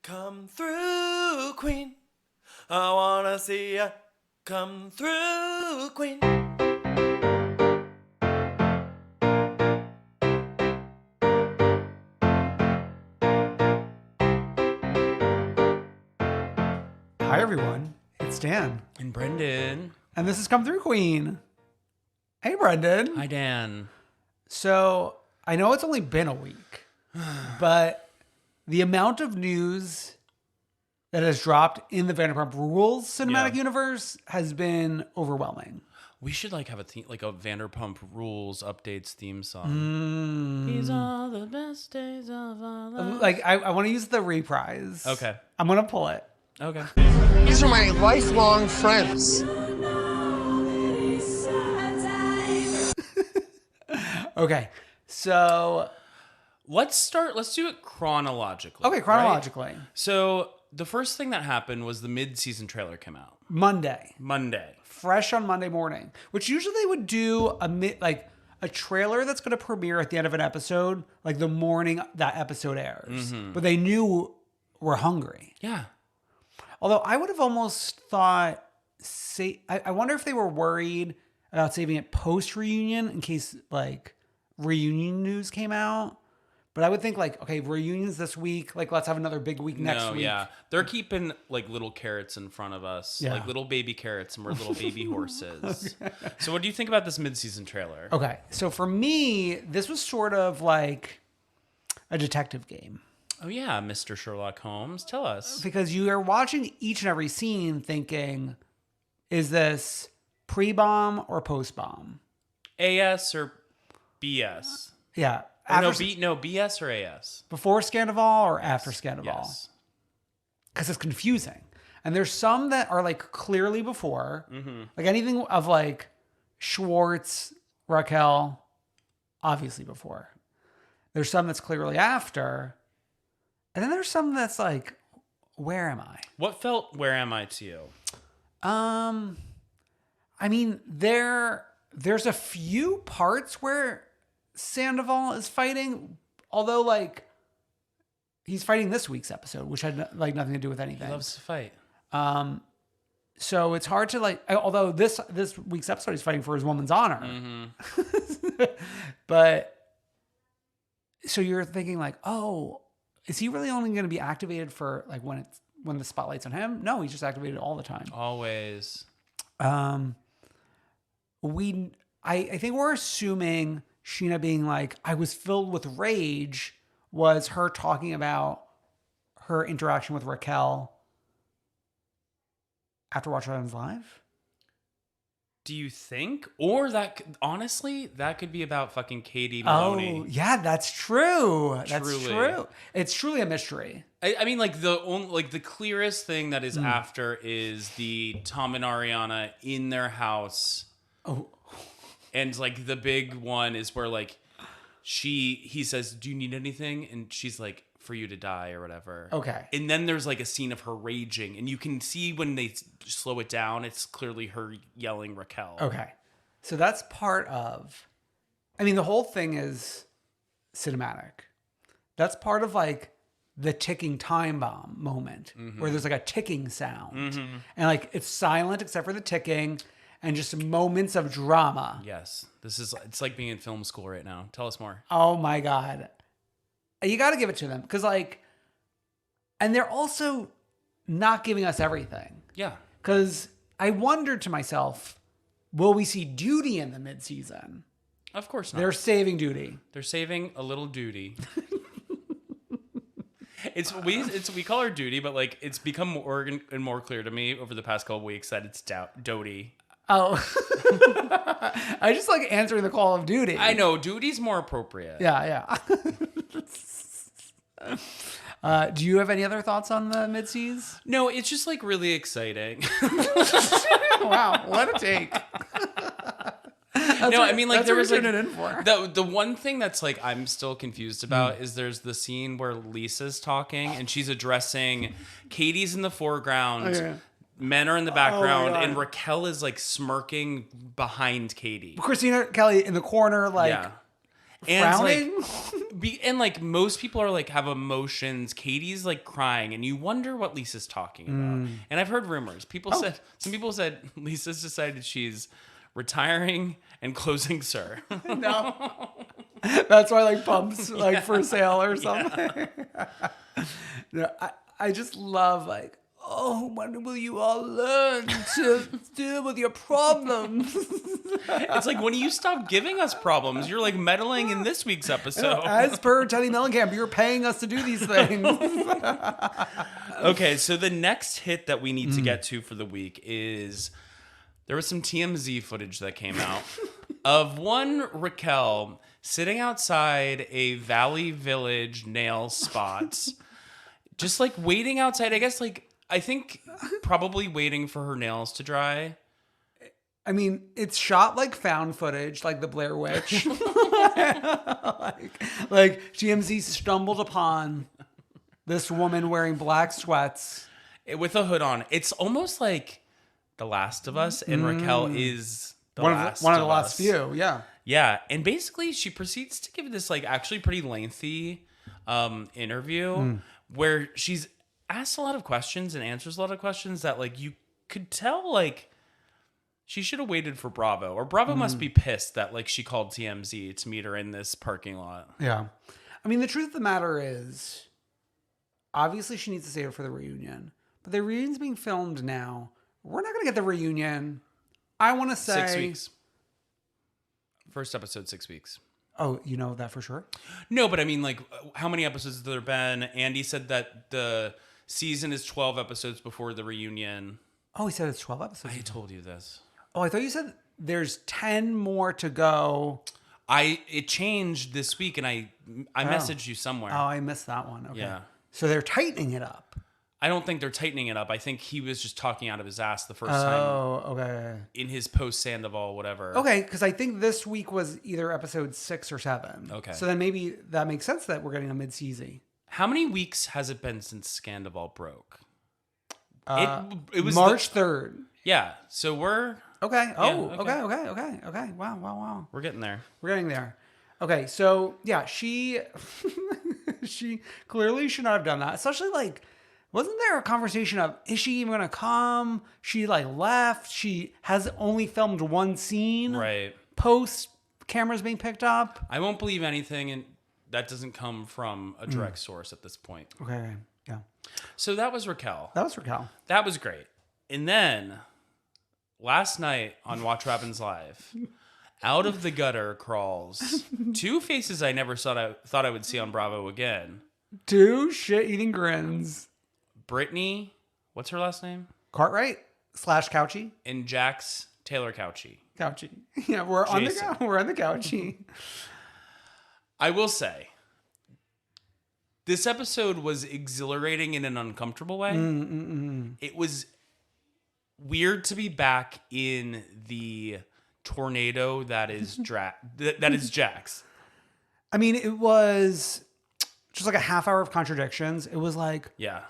Come through, queen. I wanna see ya. Come through, queen. Hi, everyone. It's Dan. And Brendan. And this is Come Through Queen. Hey, Brendan. Hi, Dan. So, I know it's only been a week, but the amount of news that has dropped in the Vanderpump Rules cinematic universe has been overwhelming. We should have a Vanderpump Rules updates theme song. These are the best days of our lives. I want to use the reprise. Okay. I'm going to pull it. Okay. These are my lifelong friends. Okay. So, Let's do it chronologically. okay, chronologically. Right? So the first thing that happened was the mid-season trailer came out. Monday. Fresh on Monday morning, which usually they would do a trailer that's going to premiere at the end of an episode, like the morning that episode airs. Mm-hmm. But they knew we're hungry. Yeah. Although I would have almost thought, I wonder if they were worried about saving it post-reunion in case reunion news came out. But I would think okay, reunions this week. Let's have another big week next week. Yeah. They're keeping little carrots in front of us. Yeah. Like little baby carrots, and we're little baby horses. Okay. So what do you think about this mid-season trailer? Okay. So for me, this was sort of like a detective game. Oh yeah, Mr. Sherlock Holmes. Tell us. Because you are watching each and every scene thinking, is this pre-bomb or post-bomb? AS or BS? Yeah. BS or AS? Before Scandival or after Scandival? Yes. Because it's confusing. And there's some that are clearly before. Mm-hmm. Anything of Schwartz, Raquel, obviously before. There's some that's clearly after. And then there's some that's where am I? What felt where am I to you? I mean, there's a few parts where Sandoval is fighting, although he's fighting this week's episode, which had nothing to do with anything. He loves to fight. So it's hard to although this week's episode he's fighting for his woman's honor. Mm-hmm. But so you're thinking oh, is he really only going to be activated for when the spotlight's on him? No, he's just activated all the time. Always. I think we're assuming Sheena being I was filled with rage was her talking about her interaction with Raquel after Watch What Happens Live. Do you think? Or honestly, that could be about fucking Katie Maloney. Oh, yeah, that's true. That's Truly. true. It's truly a mystery. I mean, the clearest thing that is after is the Tom and Ariana in their house. Oh. And the big one is where he says, "Do you need anything?" And she's like, "For you to die," or whatever. Okay. And then there's a scene of her raging, and you can see when they slow it down, it's clearly her yelling Raquel. Okay. So that's part of, the whole thing is cinematic. That's part of the ticking time bomb moment where there's a ticking sound and it's silent except for the ticking. And just moments of drama. Yes. It's like being in film school right now. Tell us more. Oh my God. You got to give it to them. Because and they're also not giving us everything. Yeah. Because I wondered to myself, will we see Duty in the mid-season? Of course not. They're saving Duty. They're saving a little Duty. We call her Duty, but it's become more and more clear to me over the past couple of weeks that it's Doty. Oh, I just answering the call of duty. I know Duty's more appropriate. Yeah. Do you have any other thoughts on the mid-seas? No, it's just really exciting. Wow, what a take. No, I mean there was it in for. The one thing that's I'm still confused about is there's the scene where Lisa's talking and she's addressing Katie's in the foreground. Oh, yeah. Men are in the background, and Raquel is smirking behind Katie. Christina Kelly in the corner, yeah. Frowning? And like most people are like have emotions. Katie's like crying, and you wonder what Lisa's talking about. And I've heard rumors. Some people said Lisa's decided she's retiring and closing Sir. No. That's why like pumps like for sale or something. No, I just love like, oh, when will you all learn to deal with your problems? It's like, when do you stop giving us problems? You're like meddling in this week's episode. As per Teddy Mellencamp, you're paying us to do these things. Okay, so the next hit that we need to get to for the week is there was some TMZ footage that came out of one Raquel sitting outside a Valley Village nail spot, just like waiting outside. I think probably waiting for her nails to dry. I mean, it's shot like found footage, like the Blair Witch. like TMZ stumbled upon this woman wearing black sweats With a hood on. It's almost like The Last of Us, and Raquel is one of the last few. Yeah. Yeah, and basically she proceeds to give this like actually pretty lengthy interview where she's asked a lot of questions and answers a lot of questions that like you could tell like she should have waited for Bravo, or Bravo must be pissed that like she called TMZ to meet her in this parking lot. Yeah. I mean, the truth of the matter is, obviously she needs to save it for the reunion, but the reunion's being filmed now. We're not going to get the reunion. I want to say 6 weeks. First episode, 6 weeks. Oh, you know that for sure? No, but I mean, like, how many episodes have there been? Andy said that the season is 12 episodes before the reunion. Oh, he said it's 12 episodes. I told you this. Oh, I thought you said there's 10 more to go. It changed this week, and I messaged you somewhere. Oh, I missed that one. Okay. Yeah. So they're tightening it up. I don't think they're tightening it up. I think he was just talking out of his ass the first time. Oh, okay. In his post Sandoval, whatever. Okay, because I think this week was either episode 6 or 7. Okay. So then maybe that makes sense that we're getting a mid-season. How many weeks has it been since Sandoval broke? It was March 3rd. Yeah. So we're... Okay. Oh, okay. Okay. Wow. We're getting there. We're getting there. Okay, so yeah, she clearly should not have done that. Especially like, wasn't there a conversation of, is she even gonna come? She like left. She has only filmed one scene. Right. Post cameras being picked up. I won't believe anything, and that doesn't come from a direct source at this point. Okay. Yeah. So that was Raquel. That was Raquel. That was great. And then last night on Watch What Happens Live, out of the gutter crawls two faces I never thought I would see on Bravo again. Two shit-eating grins. Brittany, what's her last name? Cartwright / Couchy. And Jax Taylor Couchy. Couchy. Yeah, we're on the Couchy. I will say, this episode was exhilarating in an uncomfortable way. It was weird to be back in the tornado that is that is Jax. I mean, it was just like a half hour of contradictions. It was like, Yeah.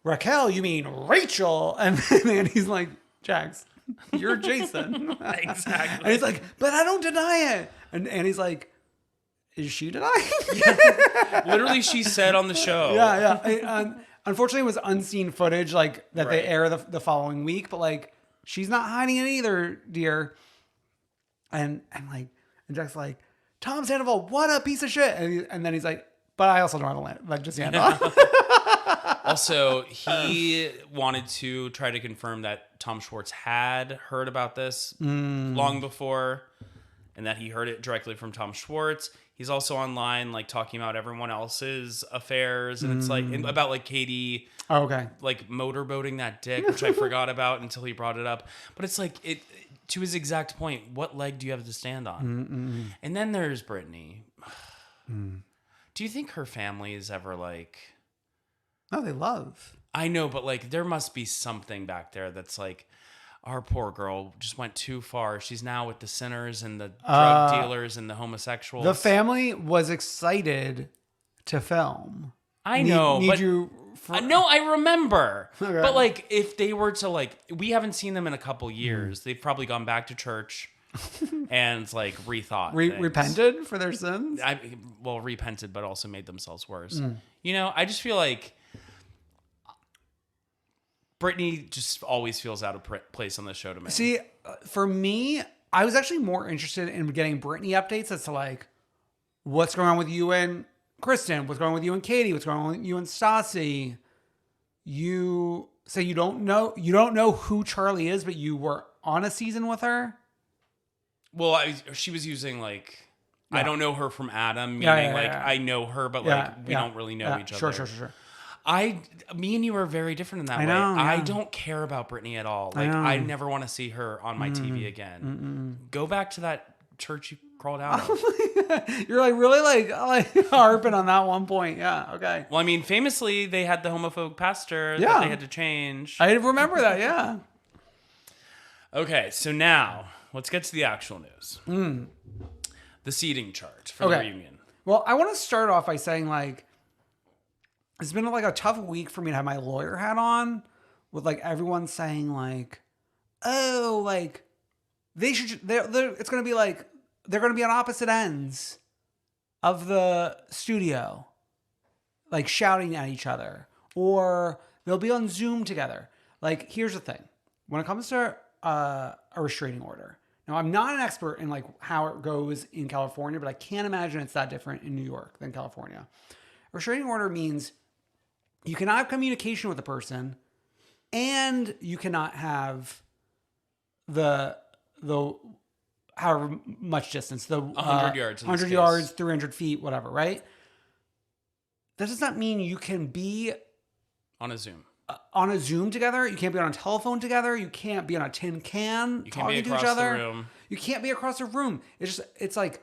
Raquel, you mean Rachel? And then he's like, Jax, you're Jason. Exactly. And he's like, but I don't deny it. And he's like, is she denying? Literally, she said on the show. Yeah. Unfortunately, it was unseen footage like that they Right. air the following week, but like she's not hiding it either, dear. And Jack's like, Tom Sandoval, what a piece of shit. And then he's like, but I also know how to land, like just Sandoval. Also, he wanted to try to confirm that Tom Schwartz had heard about this long before, and that he heard it directly from Tom Schwartz. He's also online, like talking about everyone else's affairs, and it's like about like Katie, Oh, okay. like motorboating that dick, which I forgot about until he brought it up. But it's like it to his exact point. What leg do you have to stand on? And then there's Brittany. Do you think her family is ever like? No, they love. I know, but like there must be something back there that's like, our poor girl just went too far. She's now with the sinners and the drug dealers and the homosexuals. The family was excited to film. I know, but no, I remember. Okay. But like, if they were to like, we haven't seen them in a couple years. They've probably gone back to church. and like rethought things. Repented for their sins? Repented, but also made themselves worse. You know, I just feel like Brittany just always feels out of place on this show to me. See, for me, I was actually more interested in getting Brittany updates as to like, what's going on with you and Kristen? What's going on with you and Katie? What's going on with you and Stassi? You say you don't know who Charlie is, but you were on a season with her? Well, she was using like, I don't know her from Adam, meaning I know her, but like we don't really know each other. Sure. Me and you are very different in that way. I don't care about Brittany at all. Like I never want to see her on my TV again. Go back to that church you crawled out of. You're like really like harping on that one point. Yeah. Okay. Well, I mean, famously they had the homophobic pastor that they had to change. I remember that. Yeah. Okay, so now let's get to the actual news. The seating chart for the reunion. Well, I want to start off by saying like, it's been like a tough week for me to have my lawyer hat on with like everyone saying like, oh, like it's going to be like, they're going to be on opposite ends of the studio, like shouting at each other, or they'll be on Zoom together. Like, here's the thing. When it comes to a restraining order, now I'm not an expert in like how it goes in California, but I can't imagine it's that different in New York than California. A restraining order means you cannot have communication with the person, and you cannot have the however much distance, the 100 yards, 100 yards, 300 feet, whatever, right? That does not mean you can be on a Zoom together. You can't be on a telephone together. You can't be on a tin can talking to each other. Room. You can't be across the room. It's like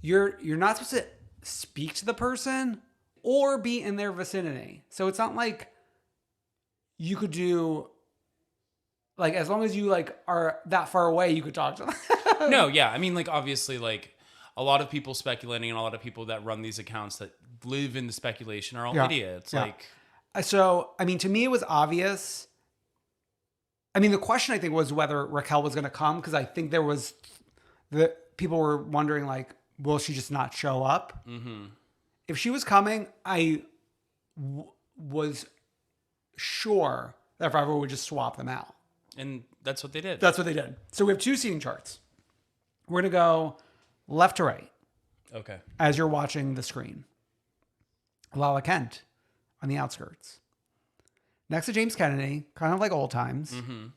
you're not supposed to speak to the person or be in their vicinity. So it's not like you could do, like, as long as you like are that far away, you could talk to them. No, yeah. I mean, like, obviously, like, a lot of people speculating and a lot of people that run these accounts that live in the speculation are all idiots. Yeah. Like, so, I mean, to me, it was obvious. I mean, the question, I think, was whether Raquel was going to come, because I think people were wondering, like, will she just not show up? Mm-hmm. If she was coming, I was sure that Forever would just swap them out. And that's what they did. So we have two seating charts. We're going to go left to right. Okay. As you're watching the screen. Lala Kent on the outskirts. Next to James Kennedy, kind of like old times. Mm-hmm.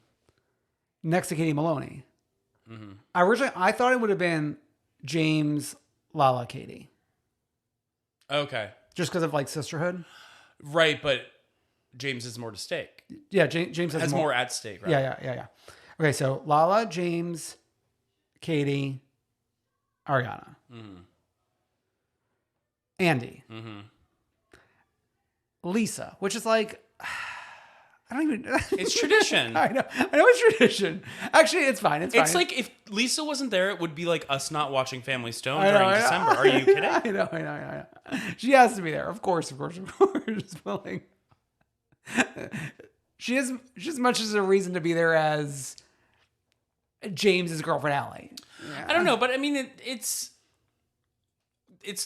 Next to Katie Maloney. Mm-hmm. I thought it would have been James, Lala, Katie. Okay. Just because of like sisterhood. Right, but James has more to stake. Yeah, James has more at stake, right? Yeah. Okay, so Lala, James, Katie, Ariana. Mm-hmm. Andy. Mm-hmm. Lisa, which is like, I don't even. It's tradition. I know it's tradition. Actually, it's fine. It's like if Lisa wasn't there, it would be like us not watching Family Stone during December. Are you kidding? I know. She has to be there, of course. But like, she has just as much as a reason to be there as James's girlfriend Allie. Yeah. I don't know, but I mean, it's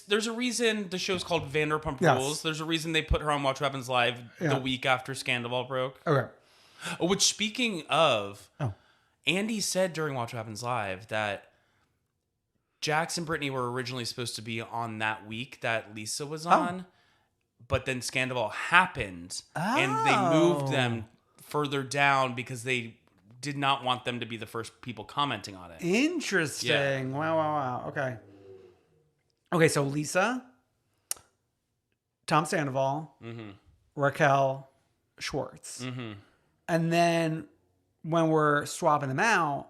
there's a reason the show's called Vanderpump Rules. There's a reason they put her on Watch What Happens Live the week after Scandal broke. Okay. Which, speaking of, Andy said during Watch What Happens Live that Jax and Brittany were originally supposed to be on that week that Lisa was on, but then Scandal happened, and they moved them further down because they did not want them to be the first people commenting on it. Interesting. Yeah. Wow. Okay, so Lisa, Tom Sandoval, Raquel, Schwartz. Mm-hmm. And then when we're swapping them out,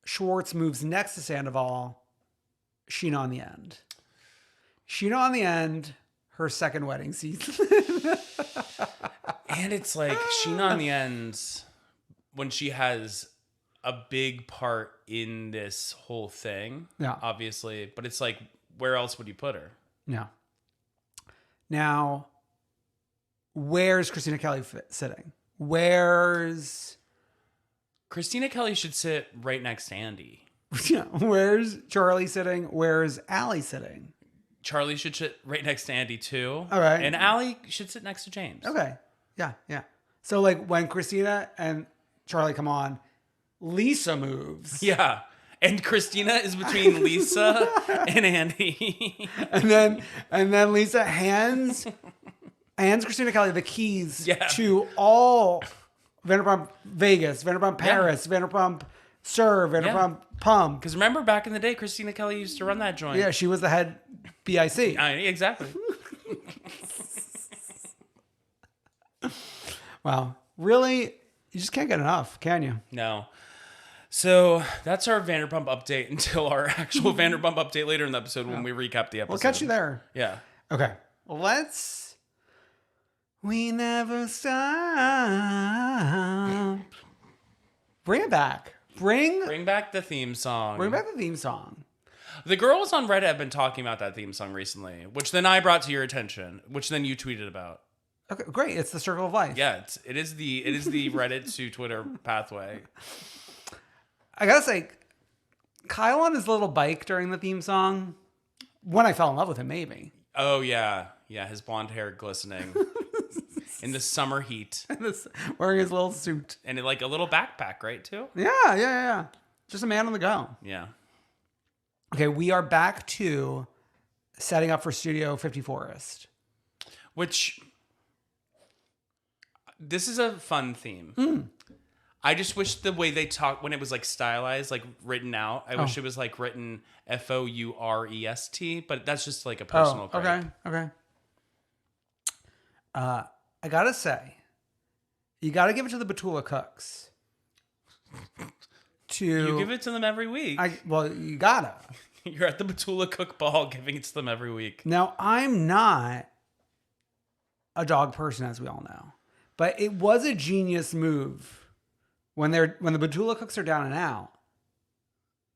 Schwartz moves next to Sandoval, Sheena on the end. Sheena on the end, her second wedding season. And it's like Sheena on the end, when she has a big part in this whole thing, obviously, but it's like, where else would you put her? Yeah. Now, where's Christina Kelly sitting? Christina Kelly should sit right next to Andy. Where's Charlie sitting? Where's Allie sitting? Charlie should sit right next to Andy too. All right. And Allie should sit next to James. Okay. Yeah. So like when Christina and Charlie come on, Lisa moves. Yeah. And Christina is between Lisa and Andy. and then Lisa hands Christina Kelly the keys to all Vanderpump Vegas, Vanderpump Paris, Vanderpump Serve, Vanderpump Pump. Because remember back in the day, Christina Kelly used to run that joint. Yeah, she was the head BIC. Exactly. Wow. Really? You just can't get enough, can you? No. So that's our Vanderpump update until our actual Vanderpump update later in the episode when we recap the episode. We'll catch you there. Yeah. Okay. Let's. We never stop. Bring it back. Bring back the theme song. Bring back the theme song. The girls on Reddit have been talking about that theme song recently, which then I brought to your attention, which then you tweeted about. Okay, great. It's the circle of life. Yeah, it is the Reddit to Twitter pathway. I gotta say, Kyle on his little bike during the theme song, when I fell in love with him, maybe. Oh, yeah. Yeah, his blonde hair glistening in the summer heat. Wearing his little suit. And like a little backpack, right, too? Yeah. Just a man on the go. Yeah. Okay, we are back to setting up for Studio 50 Forest. Which, this is a fun theme. I just wish the way they talk, when it was like stylized, like written out, I wish it was like written FOUREST, but that's just like a personal gripe. Okay. I gotta say, you gotta give it to the Batula cooks. You give it to them every week. You gotta. You're at the Batula cook ball giving it to them every week. Now, I'm not a dog person, as we all know, but it was a genius move when the Batula cooks are down and out.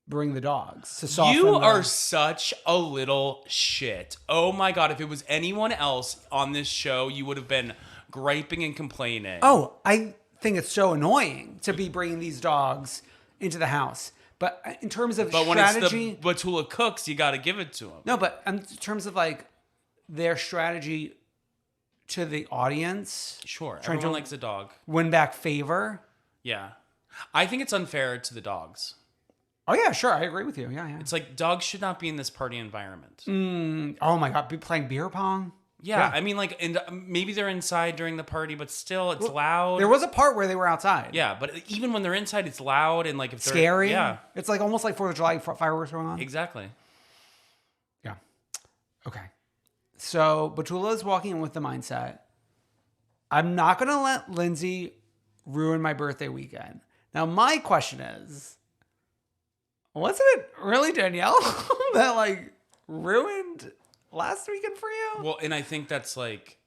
Bring the dogs to soften. You are such a little shit. Oh my God. If it was anyone else on this show, you would have been griping and complaining. Oh, I think it's so annoying to be bringing these dogs into the house. But in terms of strategy. But when it's the Batula cooks, you got to give it to them. No, but in terms of like their strategy to the audience. Sure. Trying Everyone to likes a dog. Win back favor. Yeah. I think it's unfair to the dogs. Oh, yeah, sure. I agree with you. Yeah. It's like dogs should not be in this party environment. Oh, my God. Be playing beer pong? Yeah. I mean, like, and maybe they're inside during the party, but still, it's loud. There was a part where they were outside. Yeah, but even when they're inside, it's loud and, like, if they're... Scary. Yeah. It's like almost like 4th of July fireworks going on. Exactly. Yeah. Okay. So, Batula is walking in with the mindset, I'm not going to let Lindsay ruin my birthday weekend. Now, my question is, wasn't it really Danielle that like ruined last weekend for you? Well, and I think that's like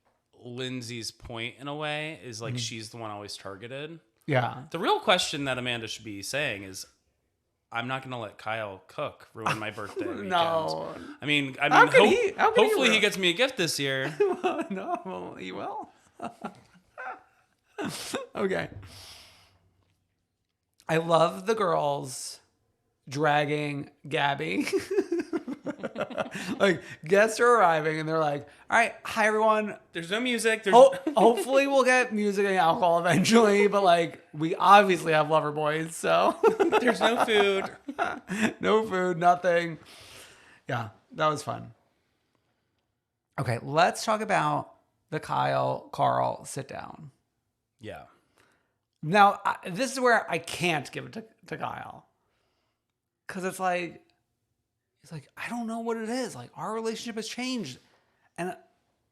Lindsay's point in a way is like she's the one always targeted. Yeah. The real question that Amanda should be saying is, I'm not going to let Kyle cook ruin my birthday weekend. No. I mean, hopefully he gets me a gift this year. No, he will. Okay. I love the girls dragging Gabby. Like, guests are arriving and they're like, all right, hi everyone. There's no music. Hopefully we'll get music and alcohol eventually, but like, we obviously have lover boys, so. There's no food. No food, nothing. Yeah, that was fun. Okay, let's talk about the Kyle Carl sit down. Yeah. Now, this is where I can't give it to Kyle. Because it's like, he's like, I don't know what it is. Like, our relationship has changed. And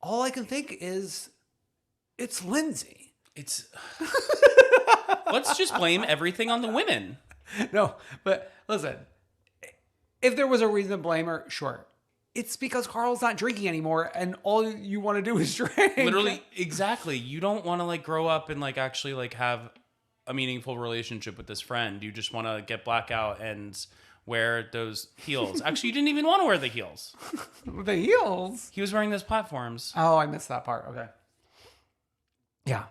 all I can think is, it's Lindsay. Let's just blame everything on the women. No, but listen, if there was a reason to blame her, sure. It's because Carl's not drinking anymore and all you want to do is drink. Literally, exactly. You don't want to like grow up and like actually like have a meaningful relationship with this friend. You just want to get blackout and wear those heels. Actually, you didn't even want to wear the heels. The heels? He was wearing those platforms. Oh, I missed that part. Okay. Yeah.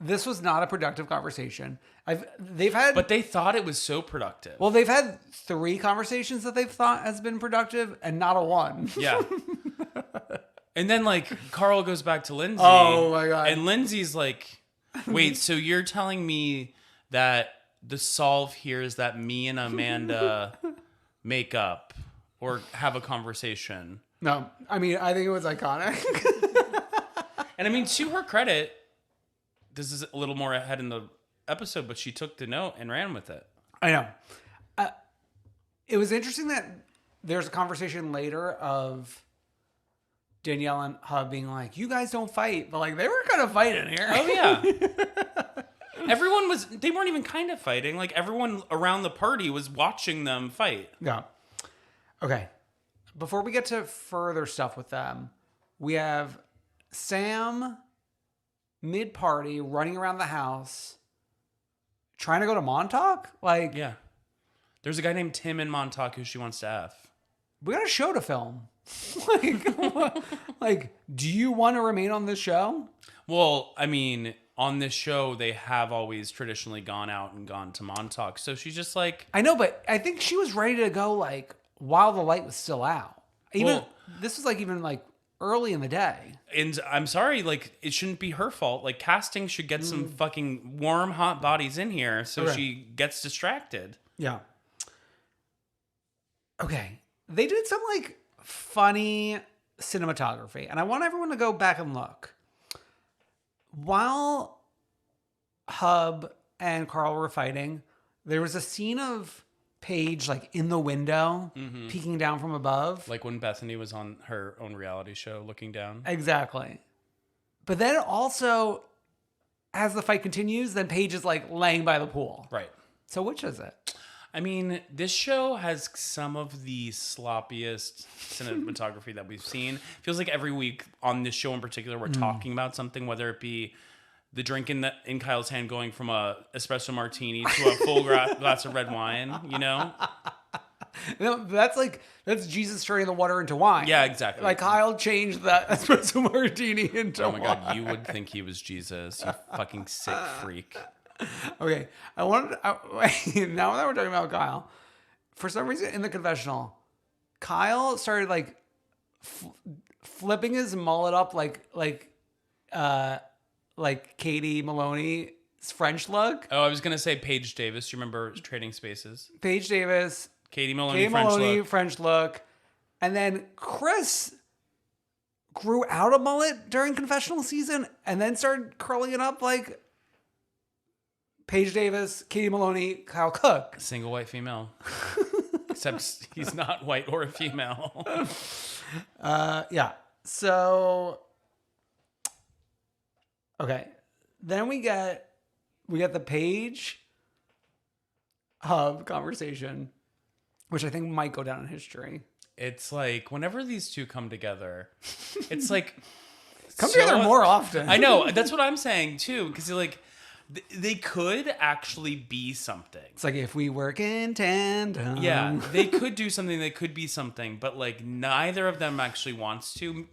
this was not a productive conversation. They've had, But they thought it was so productive. well, they've had 3 conversations that they've thought has been productive, and not a one. Yeah. And then like Carl goes back to Lindsay. Oh my God. And Lindsay's like, wait, so you're telling me that the solve here is that me and Amanda make up or have a conversation? No, I mean, I think it was iconic. And I mean, to her credit, this is a little more ahead in the episode, but she took the note and ran with it. I know. It was interesting that there's a conversation later of Danielle and Hub being like, you guys don't fight, but like they were kind of fighting here. Oh yeah. They weren't even kind of fighting. Like everyone around the party was watching them fight. Yeah. Okay. Before we get to further stuff with them, we have Sam mid-party running around the house trying to go to Montauk. Like, Yeah. There's a guy named Tim in Montauk who she wants to F. we got a show to film. like, do you want to remain on this show? Well, I mean, on this show, they have always traditionally gone out and gone to Montauk. So she's just like, I know, but I think she was ready to go like while the light was still out. This was even early in the day. and I'm sorry, like, it shouldn't be her fault. Like, casting should get some fucking warm, hot bodies in here so Okay. she gets distracted. Yeah. Okay. They did some funny cinematography, and I want everyone to go back and look. While Hub and Carl were fighting, there was a scene of Paige in the window, peeking down from above. Like when Bethany was on her own reality show looking down. Exactly. But then also, as the fight continues, then Paige is laying by the pool. Right. So which is it? I mean, this show has some of the sloppiest cinematography that we've seen. Feels like every week on this show in particular, we're talking about something, whether it be the drink in Kyle's hand going from a espresso martini to a full glass of red wine, you know? No, that's Jesus turning the water into wine. Yeah, exactly. Kyle changed that espresso martini into Oh my wine. God, you would think he was Jesus, you fucking sick freak. Okay, now that we're talking about Kyle, for some reason in the confessional, Kyle started flipping his mullet up like Katie Maloney's French look. Oh, I was going to say Paige Davis. You remember Trading Spaces? Paige Davis, Katie Maloney, Katie French Maloney, look. French look, and then Chris grew out a mullet during confessional season and then started curling it up like Paige Davis, Katie Maloney, Kyle Cook. Single white female. Except he's not white or a female. Yeah. So, okay. Then we get the Paige Hub conversation, which I think might go down in history. It's like whenever these two come together, it's like Come together more often. I know. That's what I'm saying too, because they could actually be something. It's like if we work in tandem. Yeah, they could do something. They could be something, but neither of them actually wants to.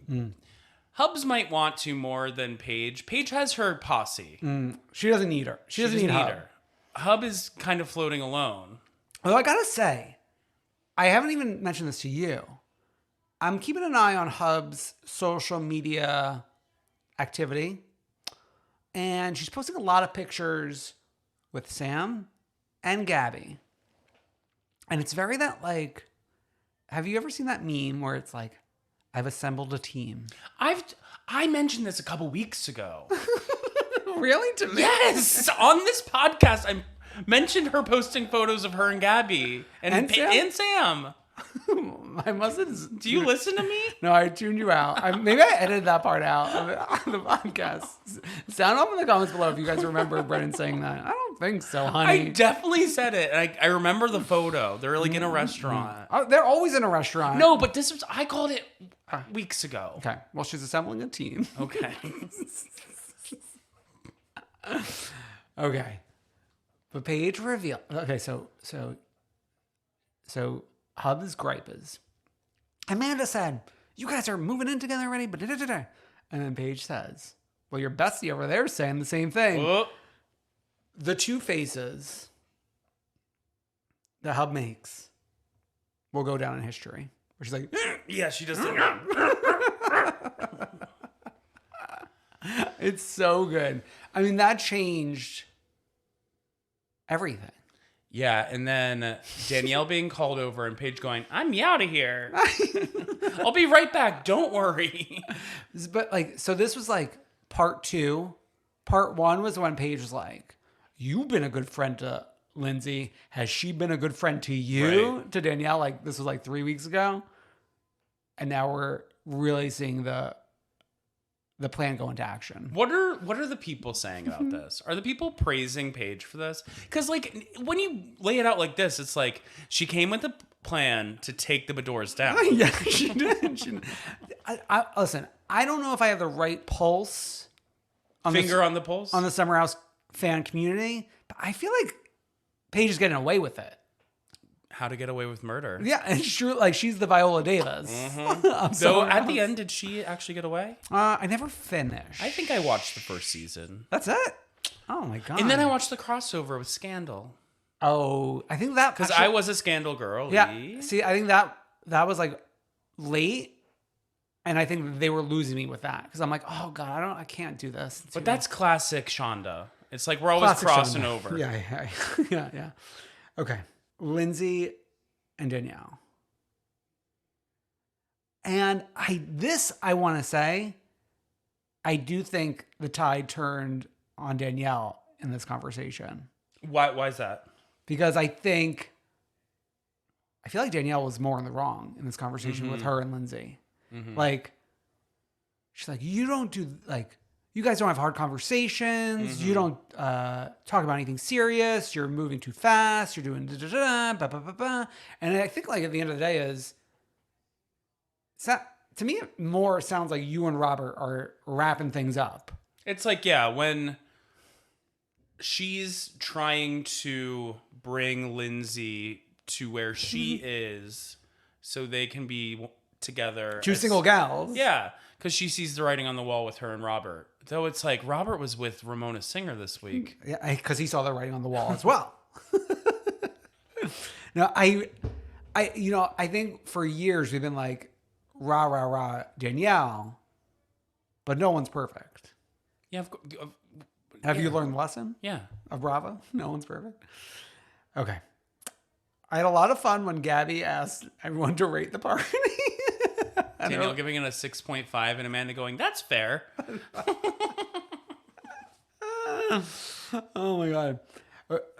Hubs might want to more than Paige. Paige has her posse. She doesn't need her. She doesn't need Hub. her. Hub is kind of floating alone. Although I gotta say, I haven't even mentioned this to you. I'm keeping an eye on Hub's social media activity. And she's posting a lot of pictures with Sam and Gabby. And it's very have you ever seen that meme where it's I've assembled a team? I mentioned this a couple weeks ago. Really? To me? Yes, on this podcast, I mentioned her posting photos of her and Gabby and Sam. I mustn't. Do you listen to me? No, I tuned you out. Maybe I edited that part out of the podcast. Sound off in the comments below if you guys remember Brennan saying that. I don't think so, honey. I definitely said it. I remember the photo. They're in a restaurant. Oh, they're always in a restaurant. No, but I called it weeks ago. Okay. Well, she's assembling a team. Okay. Okay. But Paige revealed. Okay, so Hub's gripe is, Amanda said, you guys are moving in together already, but and then Paige says, Well, your bestie over there is saying the same thing. Oh. The two faces that Hub makes will go down in history. Where she's like, Yeah, she does. it's so good. I mean, that changed everything. Yeah, and then Danielle being called over and Paige going, I'm out of here. I'll be right back. Don't worry. But like, so this was like part 2. Part 1 was when Paige was like, you've been a good friend to Lindsay. Has she been a good friend to you? Right. To Danielle? Like, this was like 3 weeks ago. And now we're really seeing the plan go into action. What are the people saying about this? Are the people praising Paige for this? Because like when you lay it out like this, it's like she came with a plan to take the Badors down. Yeah, she did. Listen, I don't know if I have the right pulse on Finger on the pulse? on the SummerHouse fan community, but I feel like Paige is getting away with it. How to Get Away with Murder. Yeah, it's true. Like, she's the Viola Davis. So at the end, did she actually get away? I never finished. I think I watched the first season. That's it. Oh my god. And then I watched the crossover with Scandal. Oh, I think that Because I was a Scandal girl. Yeah. See, I think that was like late, and I think they were losing me with that because I'm like, oh god, I can't do this. But that's classic Shonda. It's like we're always crossing over. Yeah. Okay. Lindsay and Danielle. And I want to say, I do think the tide turned on Danielle in this conversation. Why is that? Because I feel like Danielle was more in the wrong in this conversation with her and Lindsay. Like, she's like, you guys don't have hard conversations. You don't talk about anything serious. You're moving too fast. You're doing da-da-da. And I think like at the end of the day to me, it more sounds like you and Robert are wrapping things up. It's like, yeah, when she's trying to bring Lindsay to where she is so they can be together. Two single gals. Yeah, because she sees the writing on the wall with her and Robert. Though it's like Robert was with Ramona Singer this week. Yeah, because he saw the writing on the wall as well. No, I think for years we've been like, rah, rah, rah, Danielle, but no one's perfect. Yeah. Have you learned the lesson? Yeah. Of Bravo? No one's perfect. Okay. I had a lot of fun when Gabby asked everyone to rate the party. Danielle giving it a 6.5 and Amanda going, that's fair. Oh my God.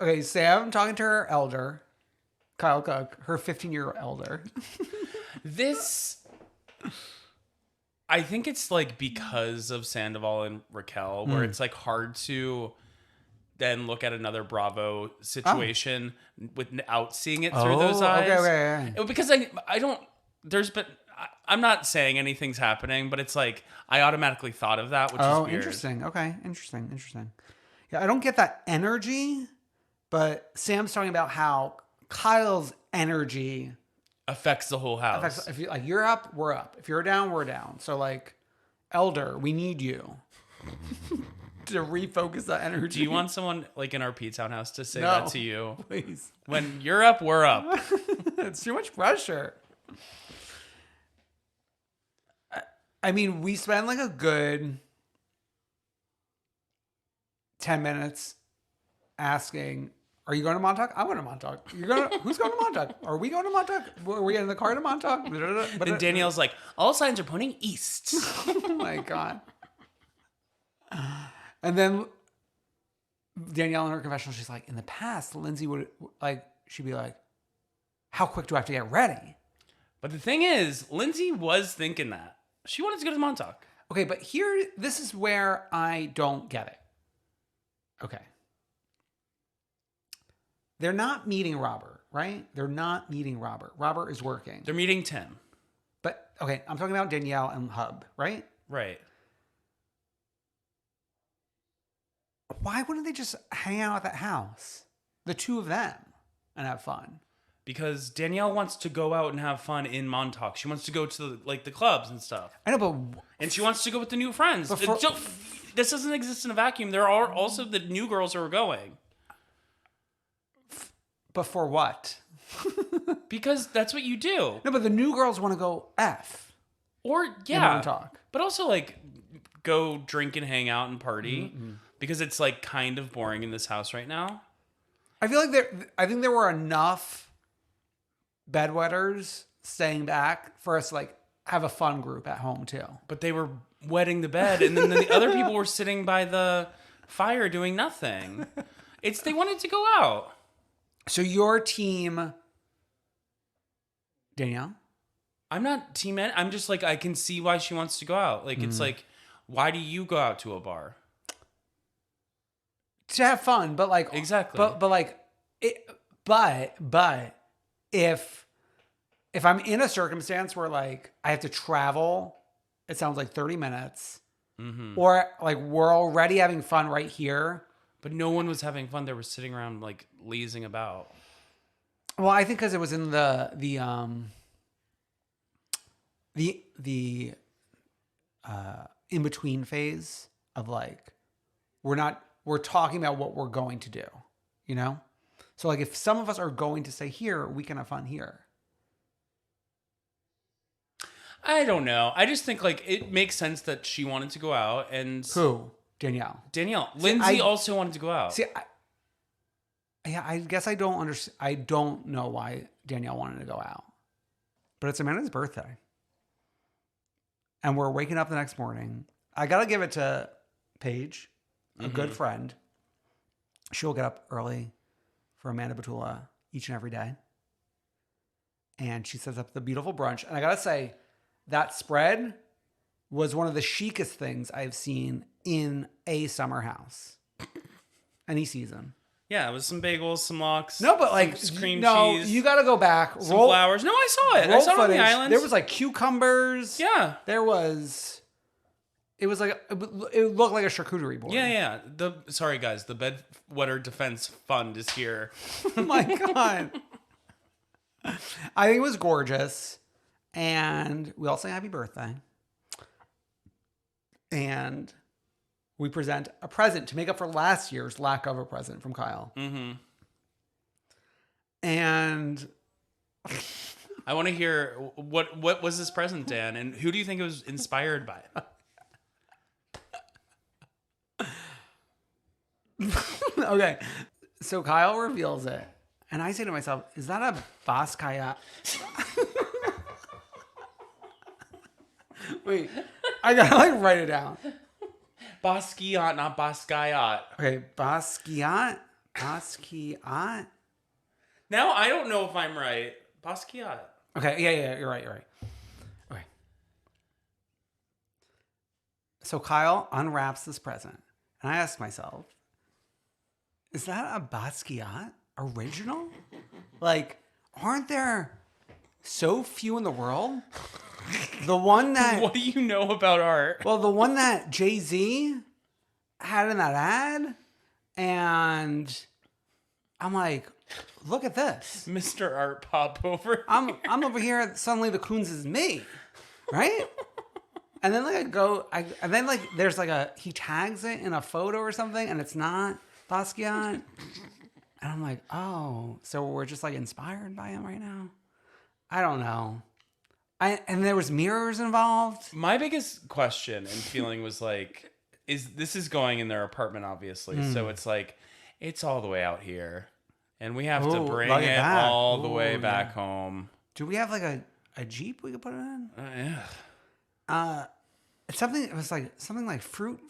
Okay, Sam talking to her elder, Kyle Cook, her 15-year elder. I think it's like because of Sandoval and Raquel, where it's like hard to then look at another Bravo situation without seeing it through those eyes. Okay. Because I'm not saying anything's happening, but it's like I automatically thought of that, which is weird. Interesting. Okay, interesting. Yeah, I don't get that energy, but Sam's talking about how Kyle's energy affects the whole house. If you're up, we're up. If you're down, we're down. So like, elder, we need you to refocus that energy. Do you want someone like in our P-Town house to say that to you? Please. When you're up, we're up. It's too much pressure. I mean, we spend like a good 10 minutes asking, are you going to Montauk? I'm going to Montauk. Who's going to Montauk? Are we going to Montauk? Are we in the car to Montauk? And Danielle's like, all signs are pointing east. Oh my God. And then Danielle in her confessional, she's like, in the past, Lindsay would she'd be like, how quick do I have to get ready? But the thing is, Lindsay was thinking that. She wanted to go to Montauk. Okay, but this is where I don't get it. Okay. They're not meeting Robert, right? They're not meeting Robert. Robert is working. They're meeting Tim. But, okay, I'm talking about Danielle and Hub, right? Right. Why wouldn't they just hang out at that house? The two of them and have fun? because Danielle wants to go out and have fun in Montauk. She wants to go to the clubs and stuff. I know, but and she wants to go with the new friends. This doesn't exist in a vacuum. There are also the new girls who are going. But for what? Because that's what you do. No, but the new girls want to go F. Or yeah, Montauk. But also like go drink and hang out and party because it's like kind of boring in this house right now. I feel like I think there were enough bedwetters staying back for us to like have a fun group at home too. But they were wetting the bed, and then the other people were sitting by the fire doing nothing. They wanted to go out. So your team, Danielle? I'm not team N. I'm just like, I can see why she wants to go out. Like, it's like, why do you go out to a bar? To have fun, but like exactly. But like but if I'm in a circumstance where like I have to travel, it sounds like 30 minutes, or like we're already having fun right here. But no one was having fun. They were sitting around like lazing about. Well, I think because it was in the in between phase of like we're talking about what we're going to do, you know? So like if some of us are going to stay here, we can have fun here. I don't know. I just think like it makes sense that she wanted to go out and Who? Danielle. Lindsay also wanted to go out. See, I guess I don't understand. I don't know why Danielle wanted to go out, but it's Amanda's birthday, and we're waking up the next morning. I gotta give it to Paige, a good friend. She'll get up early for Amanda Batula each and every day, and she sets up the beautiful brunch. And I gotta say, that spread was one of the chicest things I've seen in a summer house any season. Yeah, it was some bagels, some lox. No, but like cream no, cheese. you got to go back. Some flowers. No, I saw it. I saw it on the island. There was like cucumbers. Yeah. There was. It was like it looked like a charcuterie board. Yeah. Sorry guys, the Bedwetter Defense Fund is here. Oh my god. I think it was gorgeous, and we all say happy birthday. And we present a present to make up for last year's lack of a present from Kyle. Mm-hmm. And I want to hear what was this present, Dan, and who do you think it was inspired by? Okay, so Kyle reveals it, and I say to myself, "Is that a Basquiat?" Wait, I gotta like write it down. Basquiat, not Basquiat. Okay, Basquiat. Now I don't know if I'm right. Basquiat. Okay, yeah, you're right. Okay. So Kyle unwraps this present, and I ask myself, is that a Basquiat original? Like, aren't there so few in the world? The one that... What do you know about art? Well, the one that Jay-Z had in that ad, and I'm like, look at this. Mr. Art Popover. I'm over here, suddenly the Coons is me, right? And then there's like he tags it in a photo or something, and it's not Basquiat. And I'm like, oh, so we're just like inspired by him right now? I don't know. And there was mirrors involved. My biggest question and feeling was like, this is going in their apartment, obviously. So it's like, it's all the way out here. And we have to bring it all the way back home. Do we have like a Jeep we could put it in? Yeah. It was like something like fruit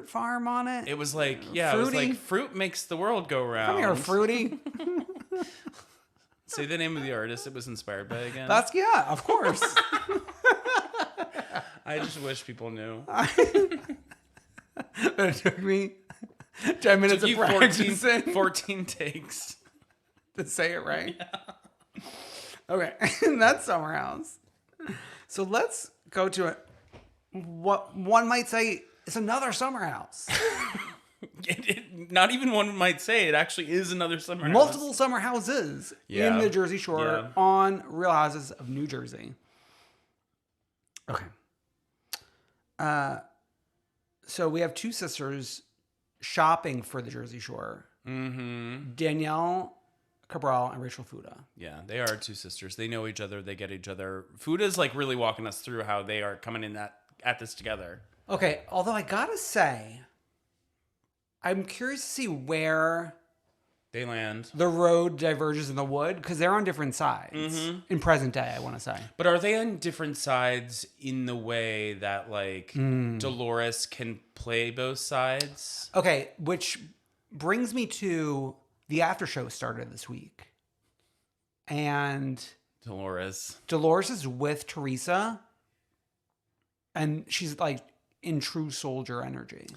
farm on it. It was like, yeah, Fruity? it was like fruit makes the world go round. Come here, Fruity. Say the name of the artist it was inspired by again. Basquiat, of course. I just wish people knew. But it took me 10 minutes of practicing 14 takes to say it right. Yeah. Okay, that's SummerHouse. So let's go to what one might say is another SummerHouse. not even one might say it actually is another summer house. Multiple summer houses in the Jersey Shore on Real Houses of New Jersey. Okay. So we have two sisters shopping for the Jersey Shore. Mm-hmm. Danielle Cabral and Rachel Fuda. Yeah, they are two sisters. They know each other. They get each other. Fuda's like really walking us through how they are coming in at this together. Okay, although I gotta say, I'm curious to see where they land. The road diverges in the wood because they're on different sides in present day, I want to say. But are they on different sides in the way that like Dolores can play both sides? Okay, which brings me to the after show started this week. And Dolores is with Teresa and she's like in true soldier energy.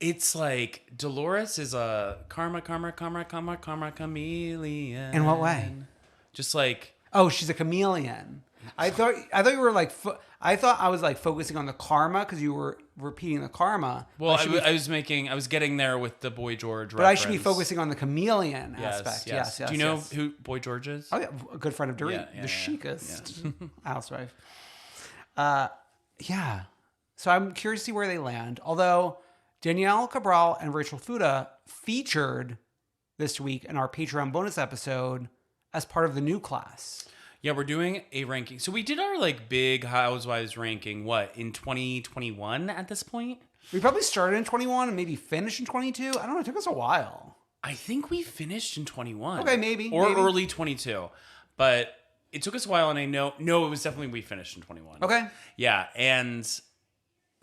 It's like Dolores is a karma chameleon. In what way? Just like, oh, she's a chameleon. I thought you were like I thought I was like focusing on the karma because you were repeating the karma. Well, I was getting there with the Boy George but reference. I should be focusing on the chameleon aspect. Yes. Do you know who Boy George is? Oh yeah, a good friend of Dorit, the chicest housewife. Yeah. So I'm curious to see where they land. Although Danielle Cabral and Rachel Fuda featured this week in our Patreon bonus episode as part of the new class. Yeah, we're doing a ranking. So we did our like big Housewives ranking, in 2021 at this point? We probably started in 21 and maybe finished in 22. I don't know. It took us a while. I think we finished in 21. Okay, maybe. Or early 22. But it took us a while, and I know... No, it was definitely we finished in 21. Okay. Yeah, and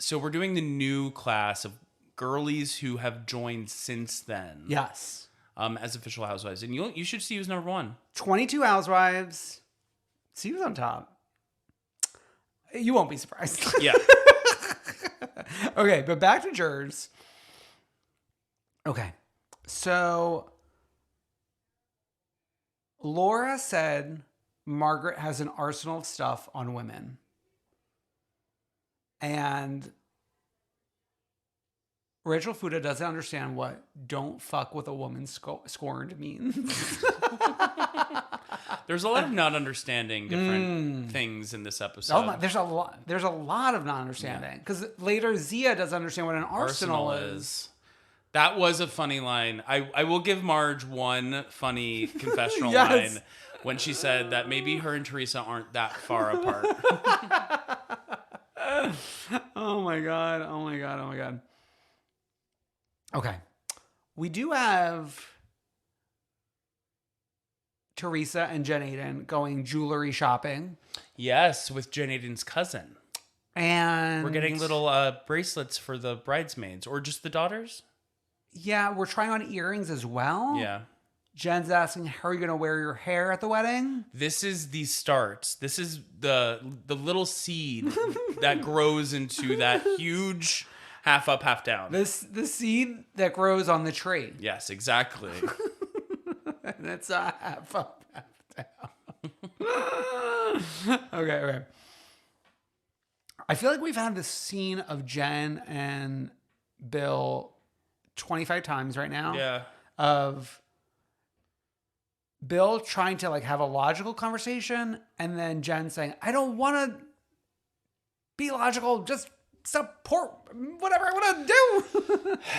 so we're doing the new class of girlies who have joined since then. Yes. As official housewives. And you should see who's number one. 22 housewives. See who's on top. You won't be surprised. Yeah. Okay, but back to Jers. Okay. So Laura said Margaret has an arsenal of stuff on women. And Rachel Fuda doesn't understand what "don't fuck with a woman scorned" means. There's a lot of not understanding different things in this episode. There's a lot of not understanding because later Zia doesn't understand what an arsenal is. That was a funny line. I will give Marge one funny confessional Yes. line when she said that maybe her and Teresa aren't that far apart. Oh my god. Okay. We do have Teresa and Jen Aiden going jewelry shopping. Yes, with Jen Aiden's cousin. And we're getting little bracelets for the bridesmaids or just the daughters. Yeah, we're trying on earrings as well. Yeah. Jen's asking, how are you going to wear your hair at the wedding? This is the start. This is the little seed that grows into that huge half up, half down. The seed that grows on the tree. Yes, exactly. And it's a half up, half down. Okay. I feel like we've had this scene of Jen and Bill 25 times right now. Yeah. Of Bill trying to like have a logical conversation and then Jen saying, I don't want to be logical, just support whatever I want to do.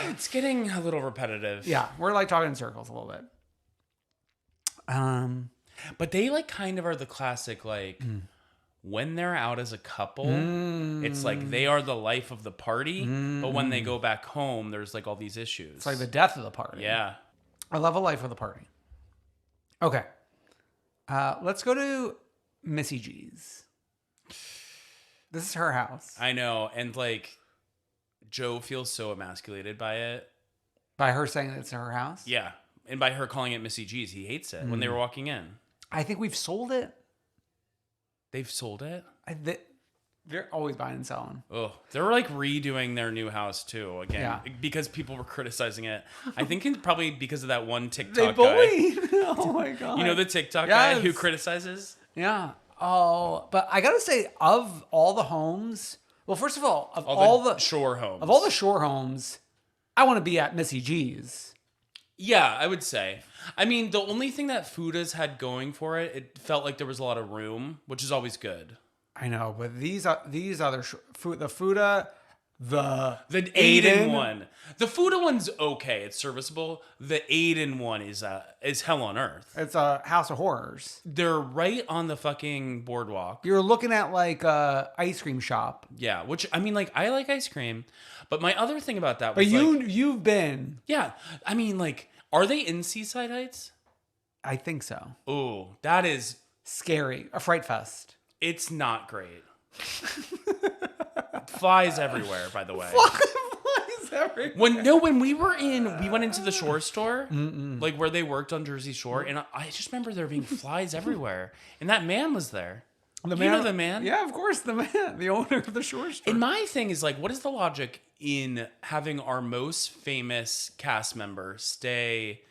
It's getting a little repetitive. Yeah, we're like talking in circles a little bit. But they like kind of are the classic like when they're out as a couple, it's like they are the life of the party, but when they go back home, there's like all these issues. It's like the death of the party. Yeah. I love a life of the party. Okay. Let's go to Missy G's. This is her house. I know. And like Joe feels so emasculated by it. By her saying that it's her house? Yeah. And by her calling it Missy G's, he hates it when they were walking in. I think we've sold it. They've sold it? They're always buying and selling. Oh, they're like redoing their new house too again because people were criticizing it. I think it's probably because of that one TikTok guy. guy. Oh my god! You know the TikTok guy who criticizes? Yeah. Oh, but I gotta say, of all the homes, well, first of all, of all the shore homes, of all the shore homes, I want to be at Missy G's. Yeah, I would say. I mean, the only thing that Fuda's had going for it, it felt like there was a lot of room, which is always good. I know, but these other the Fuda, the Aiden one, the Fuda one's okay, it's serviceable. The Aiden one is hell on earth. It's a house of horrors. They're right on the fucking boardwalk. You're looking at like a ice cream shop. Yeah, which I mean, like I like ice cream, but my other thing about that was But you've been. Yeah, I mean, like, are they in Seaside Heights? I think so. Oh, that is Scary. A fright fest. It's not great. Flies everywhere, by the way. Flies everywhere. When we went into the Shore store, like where they worked on Jersey Shore, and I just remember there being flies everywhere, and that man was there. You know the man? Yeah, of course, the man, the owner of the Shore store. And my thing is like, what is the logic in having our most famous cast member stay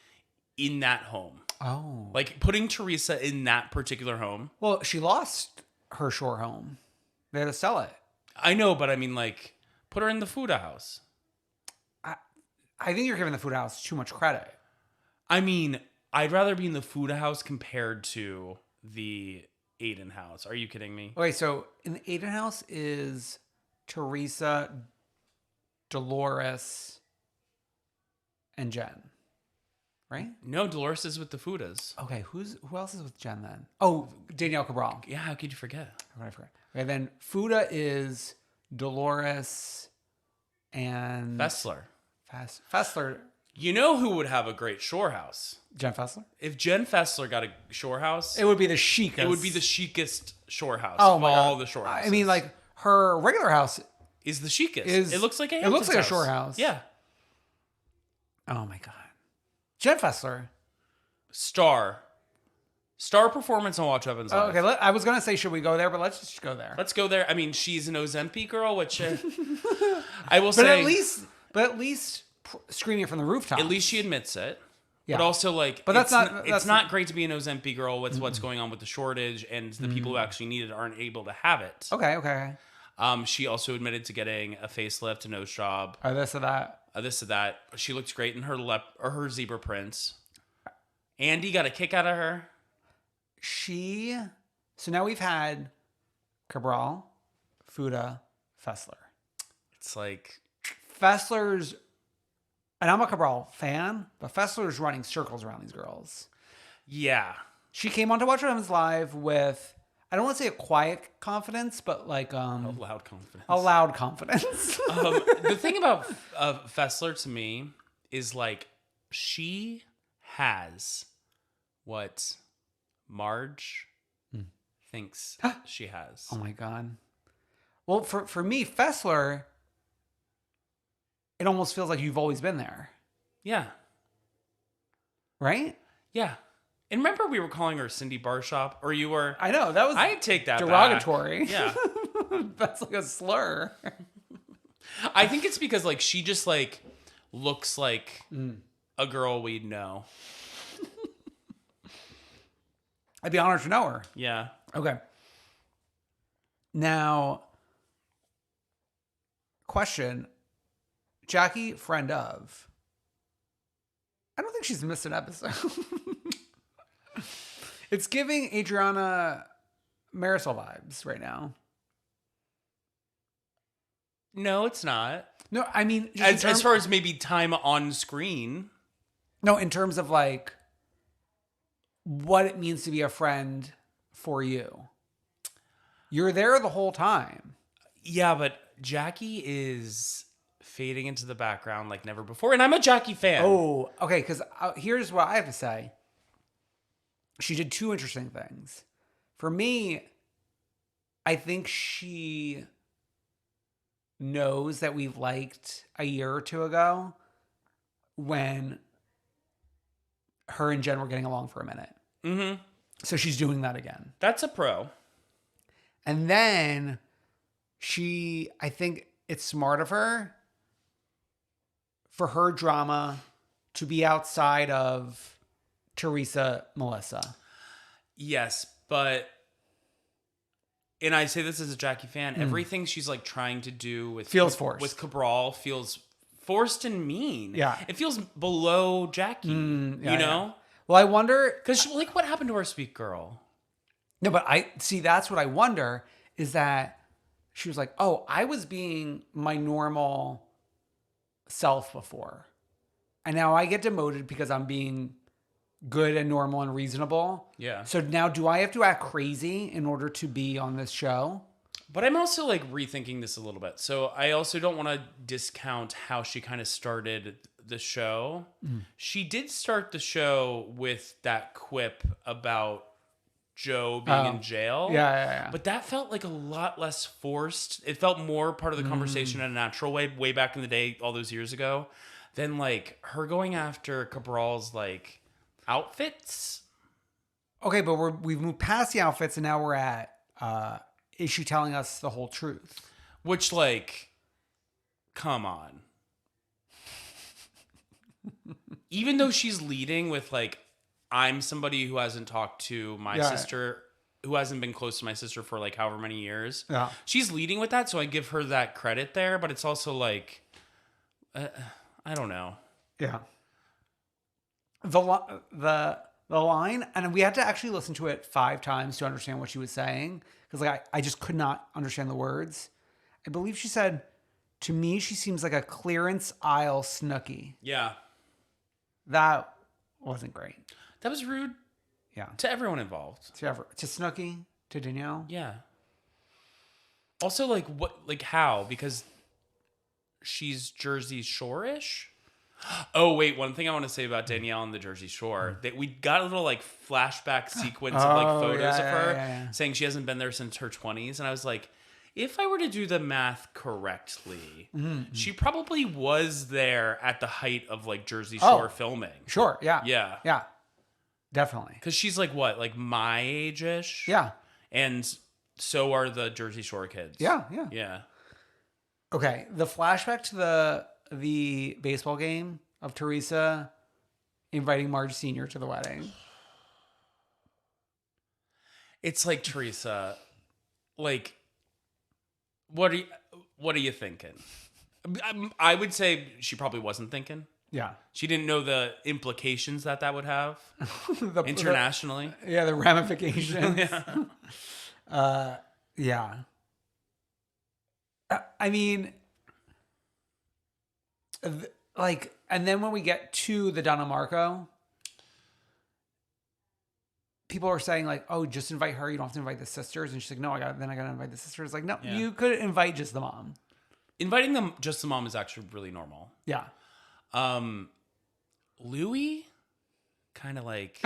in that home? Oh, Like putting Teresa in that particular home. well, she lost her shore home. They had to sell it. I know, but I mean, like, put her in the Fuda house. I think you're giving the Food House too much credit. I mean, I'd rather be in the Fuda house compared to the Aiden house. Are you kidding me? Okay, so in the Aiden house is Teresa, Dolores, and Jen, right? No, Dolores is with the Fudas. Okay, who else is with Jen then? Oh, Danielle Cabral. Yeah, how could you forget? How could I forget? Okay, then Fuda is Dolores and Fessler. Fessler. You know who would have a great shore house? Jen Fessler. If Jen Fessler got a shore house, It would be the chicest. it would be the chicest shore house Oh of my all God. the shore houses. I mean, like her regular house. is the chicest. Is- It looks like a it looks like a Hamptons shore house. Yeah. Oh my God, Jen Fessler. Star performance on Watch Evans Oh, Live. okay, I was gonna say should we go there, but let's just go there. Let's go there. I mean, she's an Ozempic girl, which I will But say. at least screaming it from the rooftop. At least she admits it. Yeah. But also, like, But that's it's not great to be an Ozempic girl with what's going on with the shortage, and the people who actually need it aren't able to have it. Okay. She also admitted to getting a facelift, a nose job, Or this or that. this or that. She looked great in her zebra prints. Andy got a kick out of her. So now we've had Cabral, Fuda, Fessler. It's like, Fessler's, and I'm a Cabral fan, but Fessler's running circles around these girls. yeah. She came on to Watch What Happens Live with, I don't want to say a quiet confidence, but like A loud confidence. a loud confidence. The thing about Fessler to me is like she has what Marge thinks she has. Oh my God. Well, for me, Fessler, it almost feels like you've always been there, Yeah. right? Yeah. And remember we were calling her Cindy Barshop, or you were. I know that was I take that derogatory. back. Yeah. That's like a slur. I think it's because like she just like looks like a girl we'd know. I'd be honored to know her. Yeah. Okay. Now, question. Jackie, friend of. I don't think she's missed an episode. It's giving Adriana Marisol vibes right now. No, it's not. No, I mean, just As far as maybe time on screen. no, in terms of like what it means to be a friend for you. You're there the whole time. Yeah, but Jackie is fading into the background like never before. And I'm a Jackie fan. Oh, okay. Because here's what I have to say. She did two interesting things. For me, I think she knows that we liked a year or two ago when her and Jen were getting along for a minute. Mm-hmm. So she's doing that again. That's a pro. And then I think it's smart of her for her drama to be outside of Teresa, Melissa. Yes, but, and I say this as a Jackie fan, everything she's like trying to do with Feels forced. with Cabral feels forced and mean. Yeah. It feels below Jackie, you know? Yeah. Well, I wonder... Because, like, what happened to our sweet girl? No, but that's what I wonder is that she was like, oh, I was being my normal self before. And now I get demoted because I'm being good and normal and reasonable. Yeah. So now do I have to act crazy in order to be on this show? But I'm also like rethinking this a little bit. So I also don't want to discount how she kind of started the show. She did start the show with that quip about Joe being in jail. Yeah. But that felt like a lot less forced. It felt more part of the conversation in a natural way back in the day, all those years ago, than like her going after Cabral's like outfits. Okay, but we've moved past the outfits and now we're at, is she telling us the whole truth? Which, like, come on. Even though she's leading with, like, I'm somebody who hasn't talked to my sister, who hasn't been close to my sister for, like, however many years. Yeah. She's leading with that, so I give her that credit there, but it's also, like, I don't know. Yeah. The line, and we had to actually listen to it 5 times to understand what she was saying, because like I just could not understand the words. I believe she said, to me, she seems like a clearance aisle Snooki. Yeah. That wasn't great. That was rude Yeah. to everyone involved. To Snooki, to Danielle. Yeah. Also, like, how? Because she's Jersey Shore-ish? Oh, wait, one thing I want to say about Danielle on the Jersey Shore, that we got a little, like, flashback sequence of, like, photos of her saying she hasn't been there since her 20s. And I was like, if I were to do the math correctly, she probably was there at the height of, like, Jersey Shore filming. Sure, yeah. Yeah. Yeah, definitely. Because she's, like, what? Like, my age-ish? Yeah. And so are the Jersey Shore kids. Yeah. Yeah. Okay, the flashback to the baseball game of Teresa inviting Marge Sr. to the wedding. It's like, Teresa, like, what are you thinking? I would say she probably wasn't thinking. Yeah. She didn't know the implications that would have internationally. The ramifications. Yeah. Yeah. I mean, like, and then when we get to the Donna Marco, people are saying like, "Oh, just invite her. You don't have to invite the sisters." And she's like, "No, I got to invite the sisters." Like, no, you could invite just the mom. Inviting them just the mom is actually really normal. Yeah. Louis, kind of like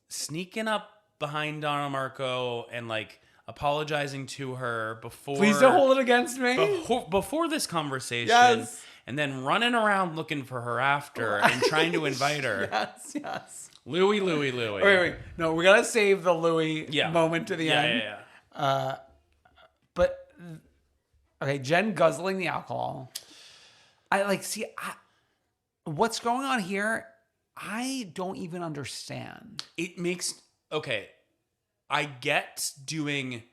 sneaking up behind Donna Marco and like apologizing to her before. Please don't hold it against me. Before this conversation. Yes. And then running around looking for her after and trying to invite her. Yes. Louis. Wait. No, we gotta save the Louis moment to the end. Yeah. But okay, Jen guzzling the alcohol. What's going on here? I don't even understand. It makes I get doing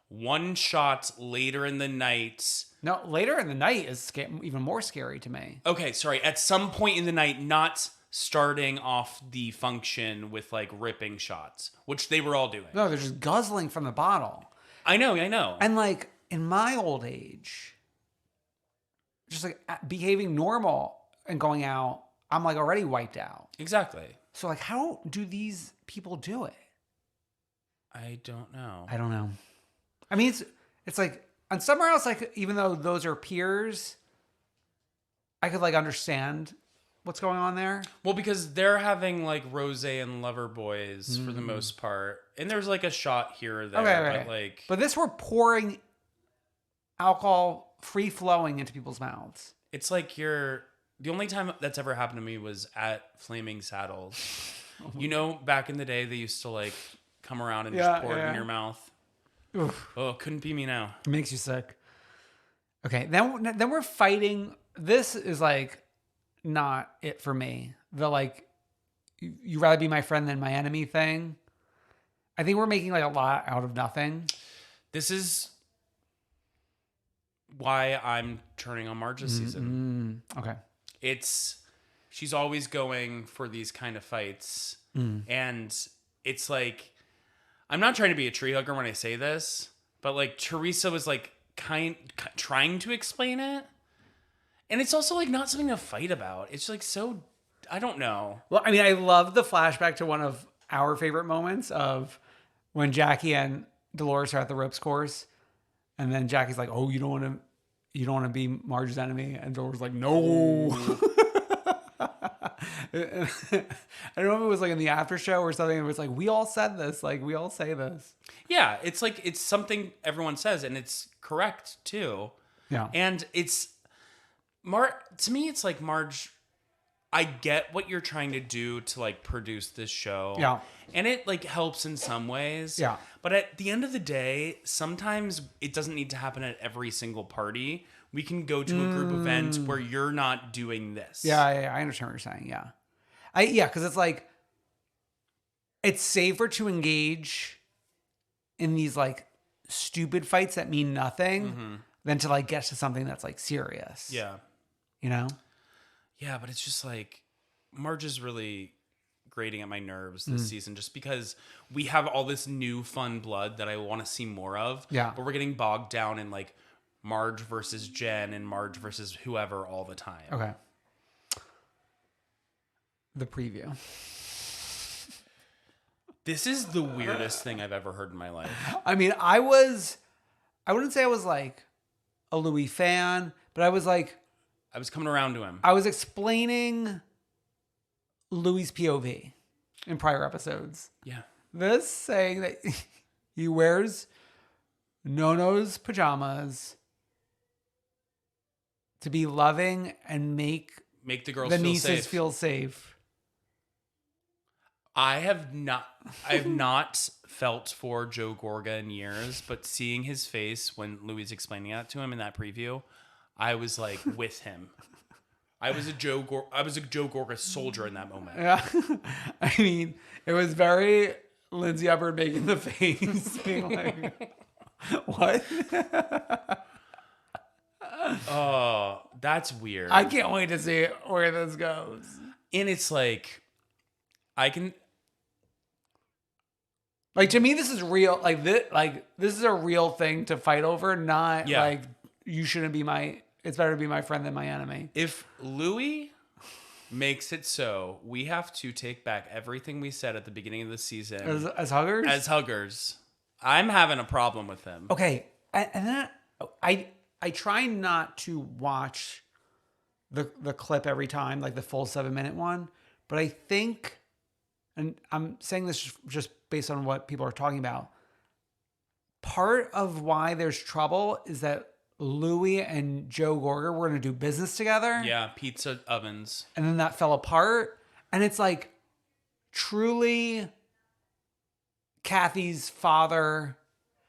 one shot later in the night. No, later in the night is even more scary to me. Okay, sorry. At some point in the night, not starting off the function with like ripping shots, which they were all doing. No, they're just guzzling from the bottle. I know. And like in my old age, just like behaving normal and going out, I'm like already wiped out. Exactly. So like, how do these people do it? I don't know. I mean, it's like on SummerHouse, like even though those are peers, I could like understand what's going on there. Well, because they're having like Rose and Lover Boys for the most part, and there's like a shot here or there. Okay. But this we're pouring alcohol free flowing into people's mouths. It's like the only time that's ever happened to me was at Flaming Saddles. You know, back in the day, they used to like come around and just pour it in your mouth. Oof. Oh, couldn't be me now. It makes you sick. Okay, then we're fighting. This is like not it for me. The like, you rather be my friend than my enemy thing. I think we're making like a lot out of nothing. This is why I'm turning on Marge this season. Okay. She's always going for these kind of fights. And it's like, I'm not trying to be a tree hugger when I say this, but like Teresa was like trying to explain it. And it's also like not something to fight about. It's like so, I don't know. Well, I mean, I love the flashback to one of our favorite moments of when Jackie and Dolores are at the ropes course, and then Jackie's like, "Oh, you don't want to be Marge's enemy," and Dolores is like, "No." I don't know if it was like in the after show or something. It was like, we all said this. Like, we all say this. Yeah, it's like it's something everyone says, and it's correct too. Yeah, and it's to me, it's like Marge. I get what you're trying to do to like produce this show. Yeah. And it like helps in some ways. Yeah. But at the end of the day, sometimes it doesn't need to happen at every single party. We can go to a group event where you're not doing this. Yeah, I understand what you're saying. Yeah. Because it's like, it's safer to engage in these like stupid fights that mean nothing than to like get to something that's like serious. Yeah. You know? Yeah, but it's just like Marge is really grating at my nerves this season just because we have all this new fun blood that I want to see more of. Yeah. But we're getting bogged down in like Marge versus Jen and Marge versus whoever all the time. Okay. The preview. This is the weirdest thing I've ever heard in my life. I mean, I wouldn't say I was like a Louis fan, but I was like, I was coming around to him. I was explaining Louis' POV in prior episodes. Yeah. This saying that he wears Nono's pajamas to be loving and make the girls the feel nieces safe. feel safe. I have not felt for Joe Gorga in years, but seeing his face when Louis is explaining that to him in that preview, I was like with him. I was a Joe Gorga soldier in that moment. Yeah. I mean, it was very Lindsay Hubbard making the face, being like, what? Oh, that's weird. I can't wait to see where this goes. And it's like, Like, to me, this is real. This is a real thing to fight over, not like, you shouldn't be it's better to be my friend than my enemy. If Louis makes it so, we have to take back everything we said at the beginning of the season. As huggers? As huggers. I'm having a problem with him. Okay. And then I try not to watch the clip every time, like the full 7-minute one. But I think, and I'm saying this just based on what people are talking about, part of why there's trouble is that Louis and Joe Gorga were going to do business together. Yeah, pizza ovens. And then that fell apart. And it's like truly Kathy's father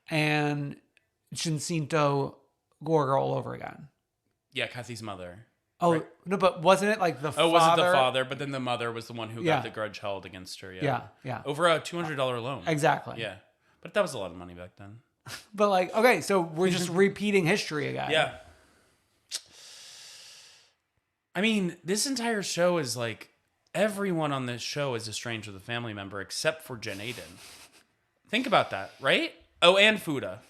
and Jacinto Gorga all over again. Yeah, Kathy's mother. Oh, right. No, but wasn't it like the father? Oh, was it the father? But then the mother was the one who got the grudge held against her. Yeah. Over a $200 loan. Exactly. Yeah. But that was a lot of money back then. But like, okay, so we're just repeating history again. Yeah. I mean, this entire show is like, everyone on this show is estranged with a family member except for Jen Aiden. Think about that, right? Oh, and Fuda.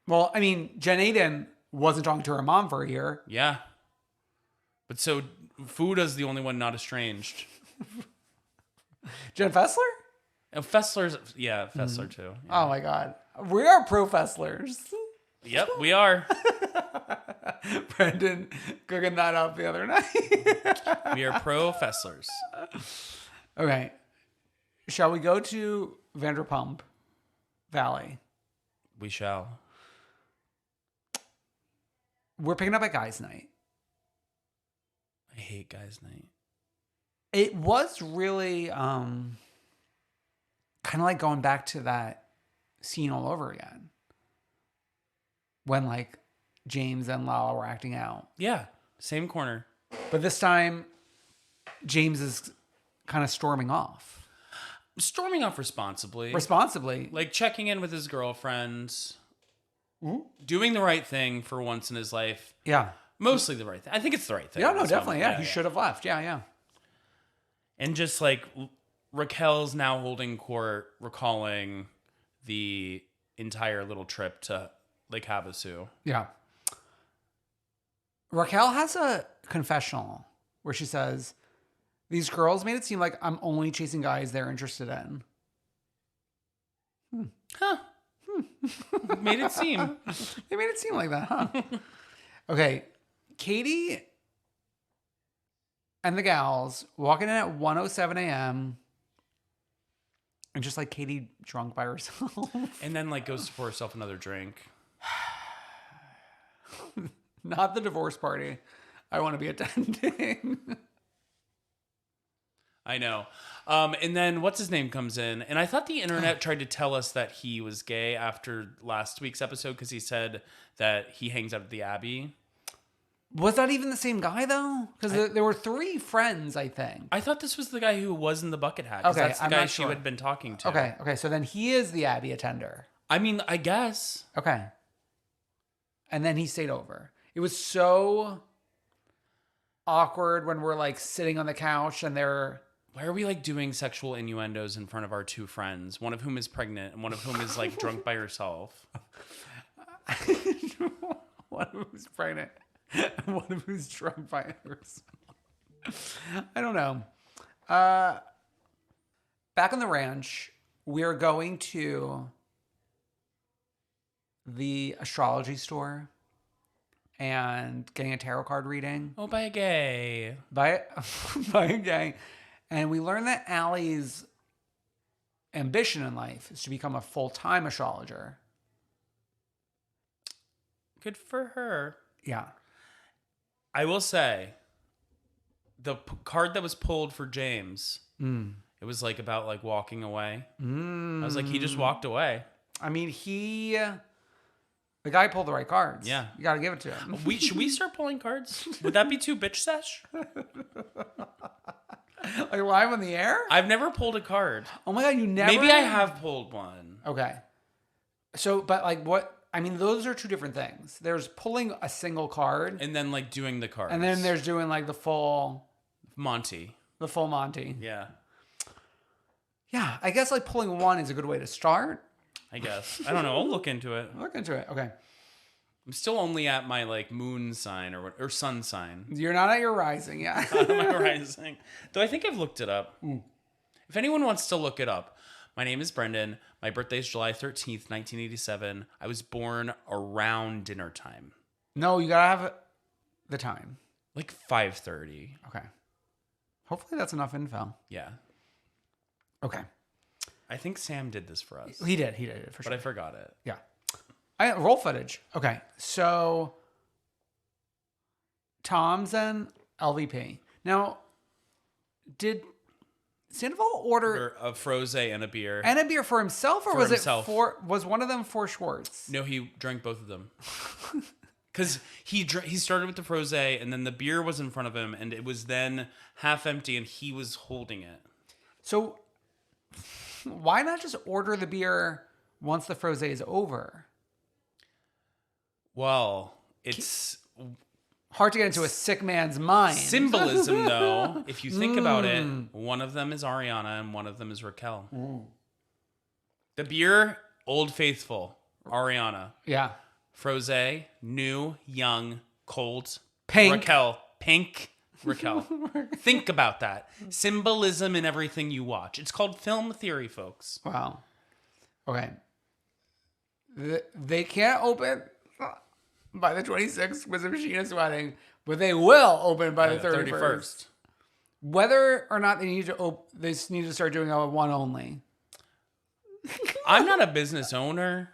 Well, I mean, Jen Aiden wasn't talking to her mom for a year. Yeah. But so Fuda's the only one not estranged. Jen Fessler? Fessler's, Fessler too. Yeah. Oh my God. We are pro Fesslers. Yep, we are. Brendan cooking that up the other night. We are pro Fesslers. Okay. Shall we go to Vanderpump Valley? We shall. We're picking up at Guys Night. I hate Guys Night. It was really kind of like going back to that scene all over again. When like James and Lala were acting out. Yeah, same corner. But this time, James is kind of storming off. Storming off responsibly. Responsibly. Like checking in with his girlfriend. doing the right thing for once in his life. Yeah. Mostly the right thing. I think it's the right thing. Yeah, at no, this definitely. moment. Yeah, he should have left. Yeah, yeah. And just like Raquel's now holding court, recalling the entire little trip to Lake Havasu. Yeah. Raquel has a confessional where she says, these girls made it seem like I'm only chasing guys they're interested in. Made it seem. They made it seem like that, huh? Okay. Katie and the gals walking in at 1:07 a.m. and just like Katie drunk by herself. And then like goes to pour herself another drink. Not the divorce party I want to be attending. I know. And then what's his name comes in. And I thought the internet tried to tell us that he was gay after last week's episode because he said that he hangs out at the Abbey. Was that even the same guy though? Because there were 3 friends, I think. I thought this was the guy who was in the bucket hat. Okay, that's the I'm guy not she sure. had been talking to. Okay. So then he is the Abbey attender. I mean, I guess. Okay. And then he stayed over. It was so awkward when we're like sitting on the couch and they're... Why are we like doing sexual innuendos in front of our 2 friends? One of whom is pregnant and one of whom is like drunk by herself. One of who's pregnant and one of who's drunk by herself. I don't know. Back on the ranch, we're going to the astrology store and getting a tarot card reading. Oh, by a gay. By a gay. And we learned that Allie's ambition in life is to become a full-time astrologer. Good for her. Yeah. I will say, the card that was pulled for James, it was like about like walking away. I was like, he just walked away. I mean, the guy pulled the right cards. Yeah. You got to give it to him. Should we start pulling cards? Would that be too bitch sesh? Like live on the air? I've never pulled a card. Oh my God, you never? Maybe I have pulled one. Okay. So, but like what? I mean, those are 2 different things. There's pulling a single card. And then like doing the cards. And then there's doing like the full Monty. Yeah. Yeah. I guess like pulling one is a good way to start. I guess. I don't know. I'll look into it. Look into it. Okay. I'm still only at my like moon sign or sun sign. You're not at your rising yet. Not at my rising. Though I think I've looked it up. If anyone wants to look it up, my name is Brendan. My birthday is July 13th, 1987. I was born around dinner time. No, you got to have the time. Like 5:30. Okay. Hopefully that's enough info. Yeah. Okay. I think Sam did this for us. He did it for sure. But I forgot it. Yeah. Roll footage. Okay. So Tom's and LVP. Now, did Sandoval order A frosé and a beer. and a beer for himself, or For was himself. it was one of them for Schwartz? No, he drank both of them. Because he started with the frosé, and then the beer was in front of him, and it was then half empty, and he was holding it. So why not just order the beer once the frosé is over? Well, it's Hard to get into a sick man's mind. symbolism, though. If you think about it, one of them is Ariana, and one of them is Raquel. The beer, Old Faithful, Ariana. Yeah. Frosé, new, young, cold. Pink. Raquel, pink. Raquel. Think about that. Symbolism in everything you watch. It's called film theory, folks. Wow. Okay. They can't open by the 26th with Sheena's wedding, but they will open by the 31st. Whether or not they need to they just need to start doing a one only. I'm not a business owner,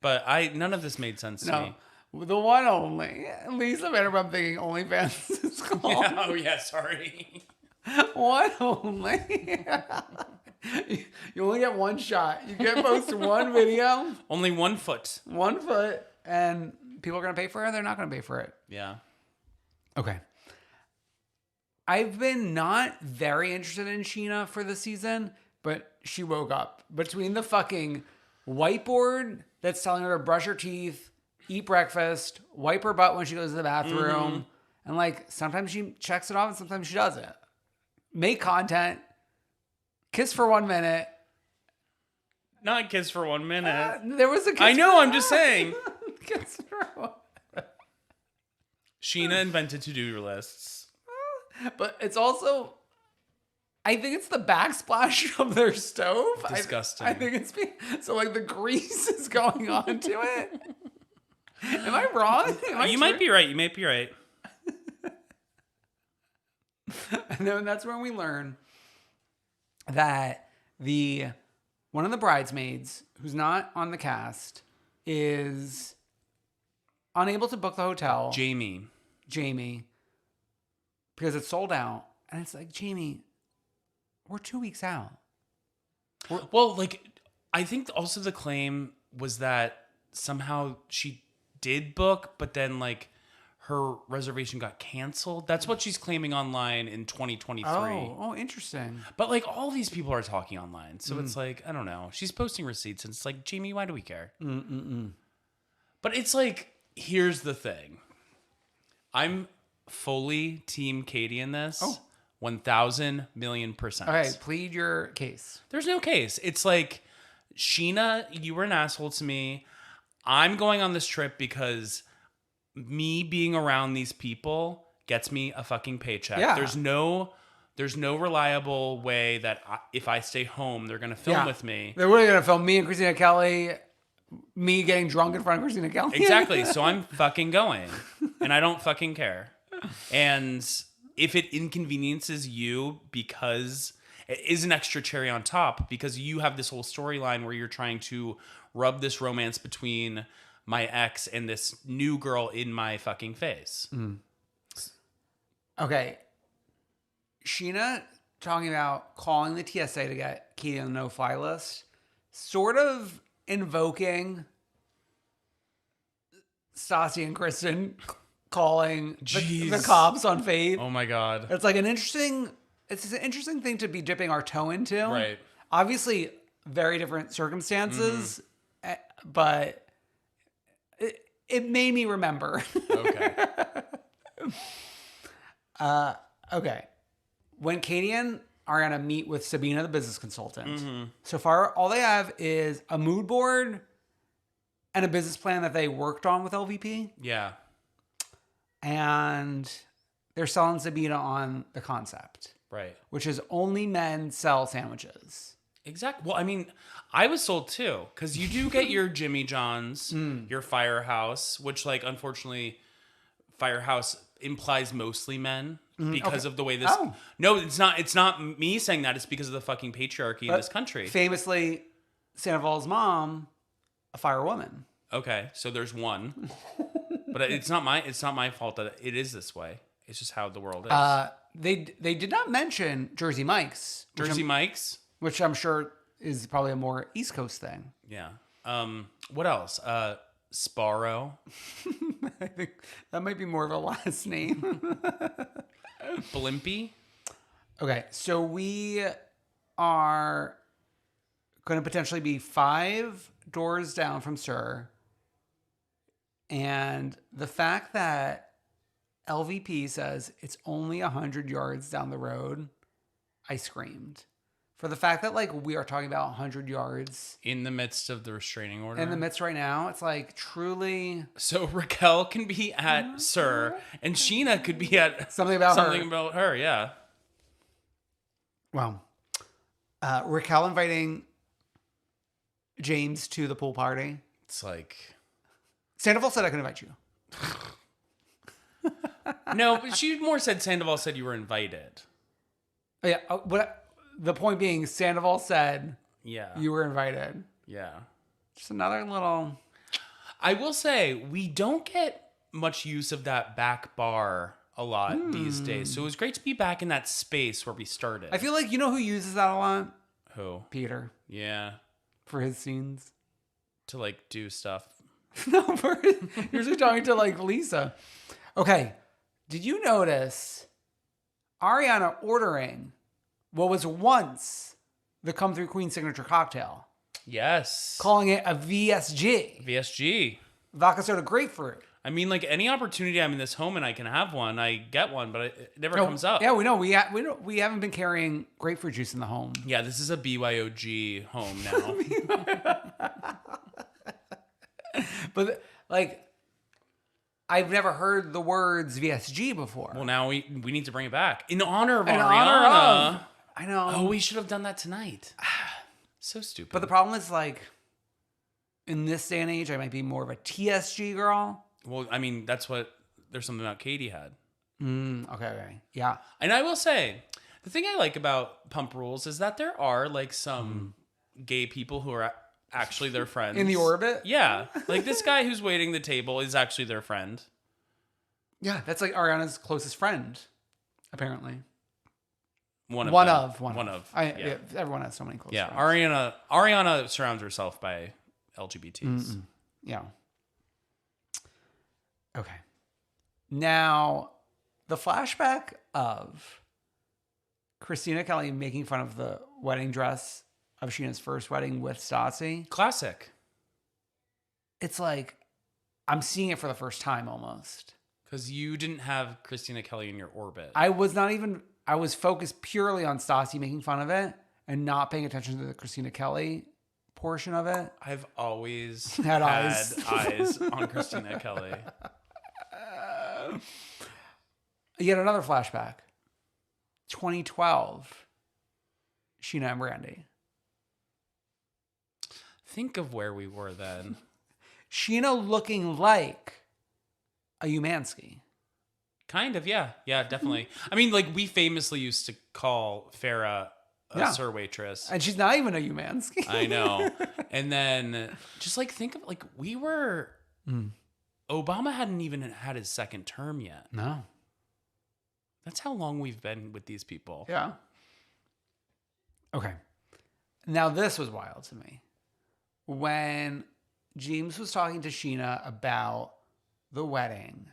but none of this made sense to me. The one only. Lisa Vanderpump thinking OnlyFans is called. Yeah, oh yeah, sorry. One only. You only get one shot. You get post one video. Only 1 foot. 1 foot. And people are going to pay for it or they're not going to pay for it. Yeah. Okay. I've been not very interested in Sheena for the season, but she woke up. Between the fucking whiteboard that's telling her to brush her teeth eat breakfast, wipe her butt when she goes to the bathroom, and like sometimes she checks it off and sometimes she doesn't. Make content, kiss for 1 minute. Not kiss for 1 minute. There was a kiss. I know, I'm just saying. Kiss for 1 Sheena invented to-do lists. But it's also, I think it's the backsplash of their stove. Disgusting. I think it's so like the grease is going on to it. Am I wrong? You might be right. You might be right. And then that's when we learn that one of the bridesmaids who's not on the cast is unable to book the hotel. Jamie, because it's sold out. And it's like, Jamie, we're 2 weeks out. Well, like, I think also the claim was that somehow she did book, but then like her reservation got canceled. That's what she's claiming online in 2023. Oh, interesting. But like all these people are talking online. So it's like, I don't know. She's posting receipts and it's like, Jamie, why do we care? But it's like, here's the thing. I'm fully team Katie in this. 1,000 million %. Okay, plead your case. There's no case. It's like, Sheena, you were an asshole to me. I'm going on this trip because me being around these people gets me a fucking paycheck. Yeah. There's no reliable way that if I stay home, they're going to film with me. They're really going to film me and Christina Kelly, me getting drunk in front of Christina Kelly. Exactly. So I'm fucking going. And I don't fucking care. And if it inconveniences you because it is an extra cherry on top, because you have this whole storyline where you're trying to rub this romance between my ex and this new girl in my fucking face. Okay. Sheena talking about calling the TSA to get Katie on the no-fly list, sort of invoking Stassi and Kristen calling the cops on Faith. Oh my God. It's like an interesting thing to be dipping our toe into. Right. Obviously, very different circumstances, but it made me remember. Okay. Okay. When Katie and Ariana meet with Sabina, the business consultant, so far all they have is a mood board and a business plan that they worked on with LVP. Yeah. And they're selling Sabina on the concept. Right. Which is only men sell sandwiches. Exactly. Well, I mean, I was sold too, because you do get your Jimmy John's, your Firehouse, which, like, unfortunately, Firehouse implies mostly men because of the way this. Oh. No, it's not. It's not me saying that. It's because of the fucking patriarchy in this country. Famously, Sandoval's mom, a firewoman. Okay, so there's one, but it's not my fault that it is this way. It's just how the world is. They did not mention Jersey Mike's. Mike's, which I'm sure is probably a more East Coast thing. Yeah. What else? Sparrow. I think that might be more of a last name. Blimpy. Okay, so we are going to potentially be 5 doors down from Sir. And the fact that LVP says it's only 100 yards down the road, I screamed. For the fact that, like, we are talking about 100 yards. In the midst of the restraining order. In the midst right now, it's like truly. So Raquel can be at Sir, and Sheena could be at something about her, yeah. Well, Raquel inviting James to the pool party. It's like. Sandoval said I can invite you. No, but she more said Sandoval said you were invited. Oh, yeah, but the point being, Sandoval said you were invited. Yeah. Just another little. I will say, we don't get much use of that back bar a lot these days. So it was great to be back in that space where we started. I feel like, you know who uses that a lot? Who? Peter. Yeah. For his scenes. To, like, do stuff. No, usually talking to, like, Lisa. Okay. Did you notice Ariana ordering what was once the Come Through Queen signature cocktail? Yes. Calling it a VSG. VSG. vodka soda grapefruit. I mean, like any opportunity I'm in this home and I can have one, I get one, but it never No, comes up. Yeah, we know. We haven't been carrying grapefruit juice in the home. Yeah, this is a BYOG home now. But like, I've never heard the words VSG before. Well, now we need to bring it back in honor of In Ariana. honor of- I know. Oh, we should have done that tonight. So stupid. But the problem is, like, in this day and age, I might be more of a TSG girl. Well, I mean, there's something about Katie had. Okay. Yeah. And I will say, the thing I like about Pump Rules is that there are like some gay people who are actually their friends. In the orbit? Yeah. Like this guy who's waiting the table is actually their friend. Yeah, that's like Ariana's closest friend, apparently. One of. Yeah, everyone has so many close Yeah, friends. Ariana surrounds herself by LGBTs. Yeah. Okay. Now, the flashback of Christina Kelly making fun of the wedding dress of Sheena's first wedding with Stassi. Classic. It's like, I'm seeing it for the first time almost. Because you didn't have Christina Kelly in your orbit. I was focused purely on Stassi making fun of it and not paying attention to the Christina Kelly portion of it. I've always Had eyes. eyes on Christina Kelly. Yet another flashback. 2012. Sheena and Brandy. Think of where we were then. Sheena looking like a Umansky. Kind of, yeah. Yeah, definitely. I mean, like, we famously used to call Farrah a Sir Waitress. And she's not even a Umansky. I know. And then, just, like, think of, like, we were... Obama hadn't even had his second term yet. No. That's how long we've been with these people. Yeah. Okay. Now, this was wild to me. When James was talking to Sheena about the wedding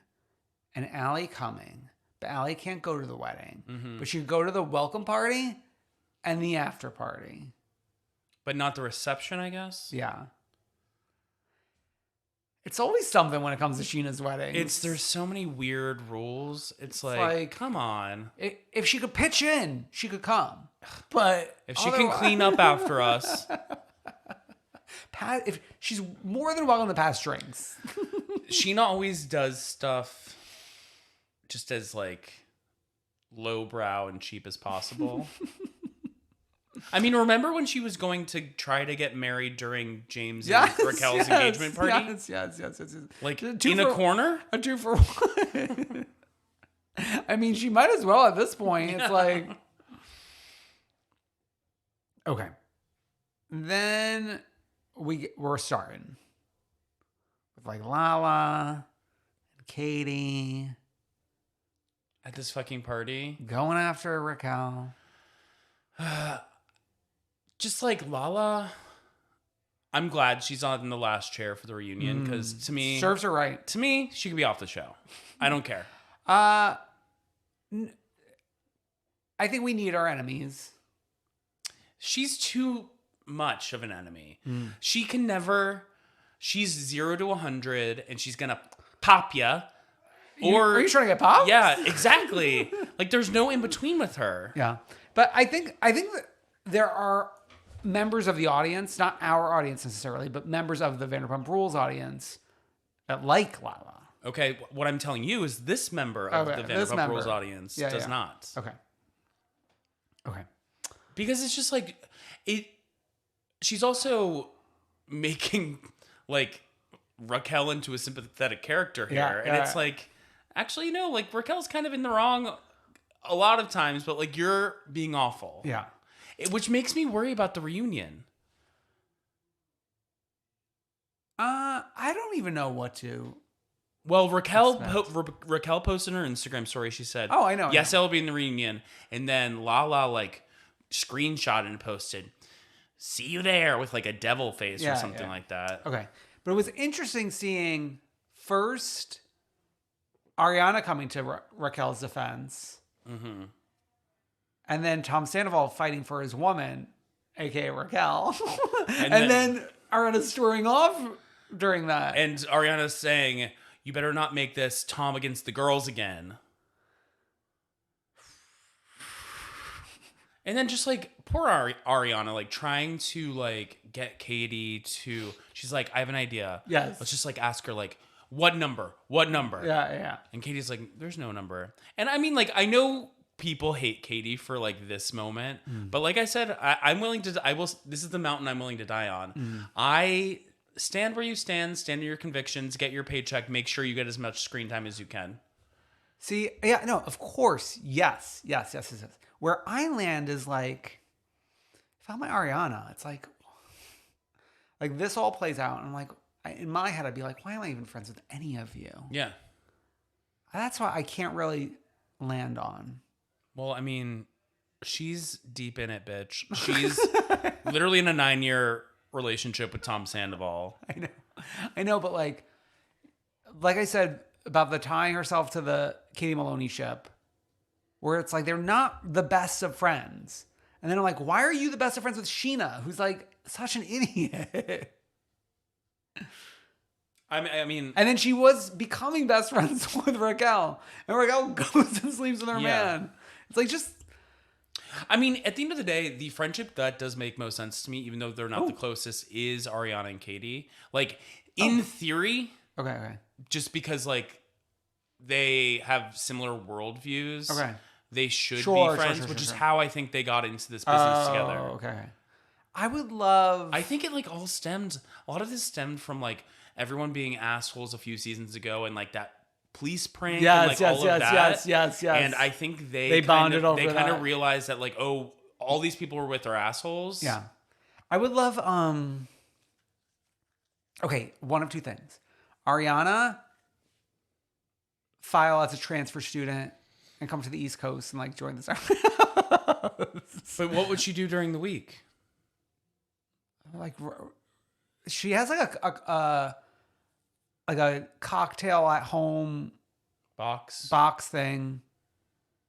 and Allie coming, but Allie can't go to the wedding, but she could go to the welcome party and the after party. But not the reception, I guess? Yeah. It's always something when it comes to Sheena's wedding. There's so many weird rules. It's like, come on. If she could pitch in, she could come. But if she can clean up after us. If she's more than welcome to pass drinks. Sheena always does stuff just as like lowbrow and cheap as possible. I mean, remember when she was going to try to get married during James and Raquel's engagement party? Yes. Like in a corner? A 2-for-1. I mean, she might as well at this point. It's like... Okay. Then we're starting with like Lala and Katie At this fucking party? going after Raquel. Just like Lala, I'm glad she's on the last chair for the reunion because to me, Serves her right. to me, she could be off the show. I don't care. I think we need our enemies. She's too much of an enemy. She can never. She's 0 to 100, and she's gonna pop ya. Or Are you trying to get popped? yeah, exactly. Like there's no in between with her. Yeah. But I think that there are members of the audience, not our audience necessarily, but members of the Vanderpump Rules audience that like Lala. Okay, what I'm telling you is this member of the Vanderpump Rules audience does not. Okay. Because it's just like it. She's also making like Raquel into a sympathetic character here, and it's like, actually, no, like Raquel's kind of in the wrong a lot of times, but like you're being awful. Yeah. Which makes me worry about the reunion. I don't even know what to. Well, Raquel posted on her Instagram story. She said, Oh, I know. Yes, I'll be in the reunion. And then Lala like screenshot and posted, "See you there," with like a devil face or something like that. Okay. But it was interesting seeing first Ariana coming to Raquel's defense. Mm-hmm. And then Tom Sandoval fighting for his woman, aka Raquel. and then Ariana storming off during that. And Ariana's saying, you better not make this Tom against the girls again. And then just like poor Ariana, like trying to like get Katie to, she's like, I have an idea. Yes. Let's just like ask her like, what number? What number? Yeah. And Katie's like, there's no number. And I mean, like, I know people hate Katie for like this moment, but like I said, I'm willing to, this is the mountain I'm willing to die on. I stand where you stand in your convictions, get your paycheck, make sure you get as much screen time as you can. See, yeah, no, of course. Yes. Where I land is like, if I'm my Ariana, it's like this all plays out. And I'm like, in my head, I'd be like, why am I even friends with any of you? Yeah. That's why I can't really land on. Well, I mean, she's deep in it, bitch. She's literally in a 9-year relationship with Tom Sandoval. I know, but like I said about the tying herself to the Katie Maloney ship, where it's like they're not the best of friends. And then I'm like, why are you the best of friends with Sheena, who's like such an idiot? I mean, and then she was becoming best friends with Raquel, and Raquel goes and sleeps with her man. It's like just. I mean, at the end of the day, the friendship that does make most sense to me, even though they're not the closest, is Ariana and Katie. Like in theory, okay, just because like they have similar worldviews. Okay. They should be friends, which is how I think they got into this business together. Okay. I would love. I think it like all stemmed. A lot of this stemmed from like everyone being assholes a few seasons ago, and like that police prank. Yes. And I think they bonded over that. They kind of realized that like, oh, all these people we're with are assholes. Yeah. I would love. Okay, one of two things. Ariana file as a transfer student and come to the East Coast and like join the SummerHouse. But what would she do during the week? Like she has like a cocktail at home box thing.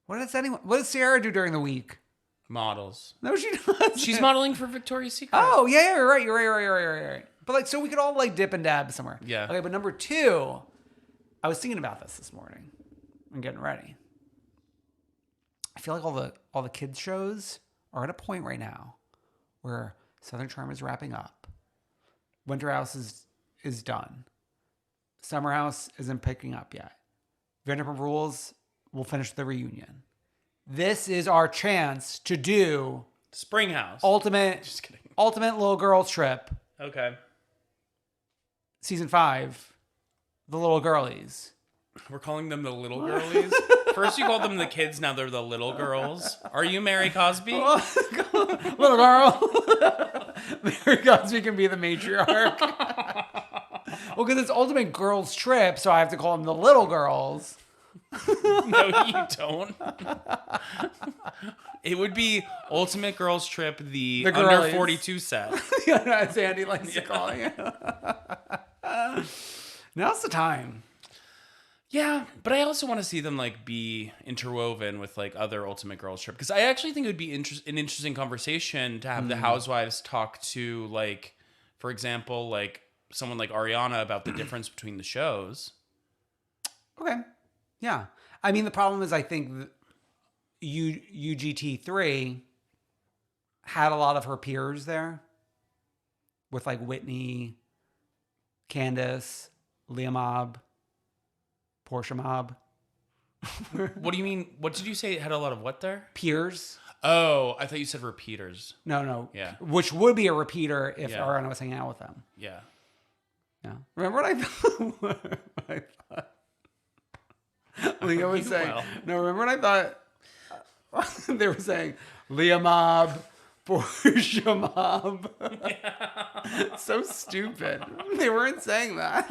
What does Sierra do during the week? Models. No, she doesn't. She's modeling for Victoria's Secret. Oh yeah, you're right. But like, so we could all like dip and dab somewhere. Yeah. Okay, but number two, I was thinking about this morning and getting ready. I feel like all the kids shows are at a point right now where Southern Charm is wrapping up. Winter House is done. SummerHouse isn't picking up yet. Vanderpump Rules will finish the reunion. This is our chance to do Springhouse. Ultimate Little Girls Trip. Okay. Season 5. The Little Girlies. We're calling them the little girlies. First you called them the kids, now they're the little girls. Are you Mary Cosby? Little girl. Mary Cosby can be the matriarch. Well, because it's Ultimate Girls Trip, so I have to call them the little girls. No, you don't. It would be Ultimate Girls Trip, the under 42 set. As Andy likes to call it. Now's the time. Yeah, but I also want to see them like be interwoven with like other Ultimate Girls Trip, because I actually think it would be an interesting conversation to have the Housewives talk to, like, for example, like someone like Ariana about the difference between the shows. Okay. Yeah. I mean, the problem is I think UGT3 had a lot of her peers there with like Whitney, Candace, Leah Mobb, Portia Mobb. What do you mean? What did you say? It had a lot of what there? Peers. Oh, I thought you said repeaters. No. Yeah. Which would be a repeater if Ariana was hanging out with them. Yeah. No. Remember what I thought? Leah was saying. Well. No, remember what I thought? They were saying Leah Mobb, Portia Mobb. Yeah. So stupid. They weren't saying that.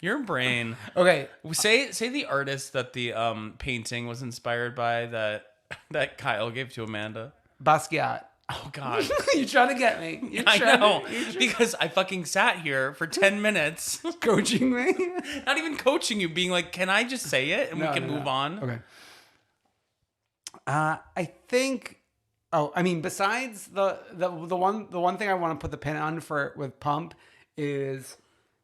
Your brain. Okay. Say the artist that the painting was inspired by that Kyle gave to Amanda. Basquiat. Oh God. You're trying to get me. I know. Because I fucking sat here for 10 minutes. Coaching me? Not even coaching you, being like, can I just say it and we can move on? Okay. I think Oh, I mean, besides the one thing I want to put the pin on with Pump is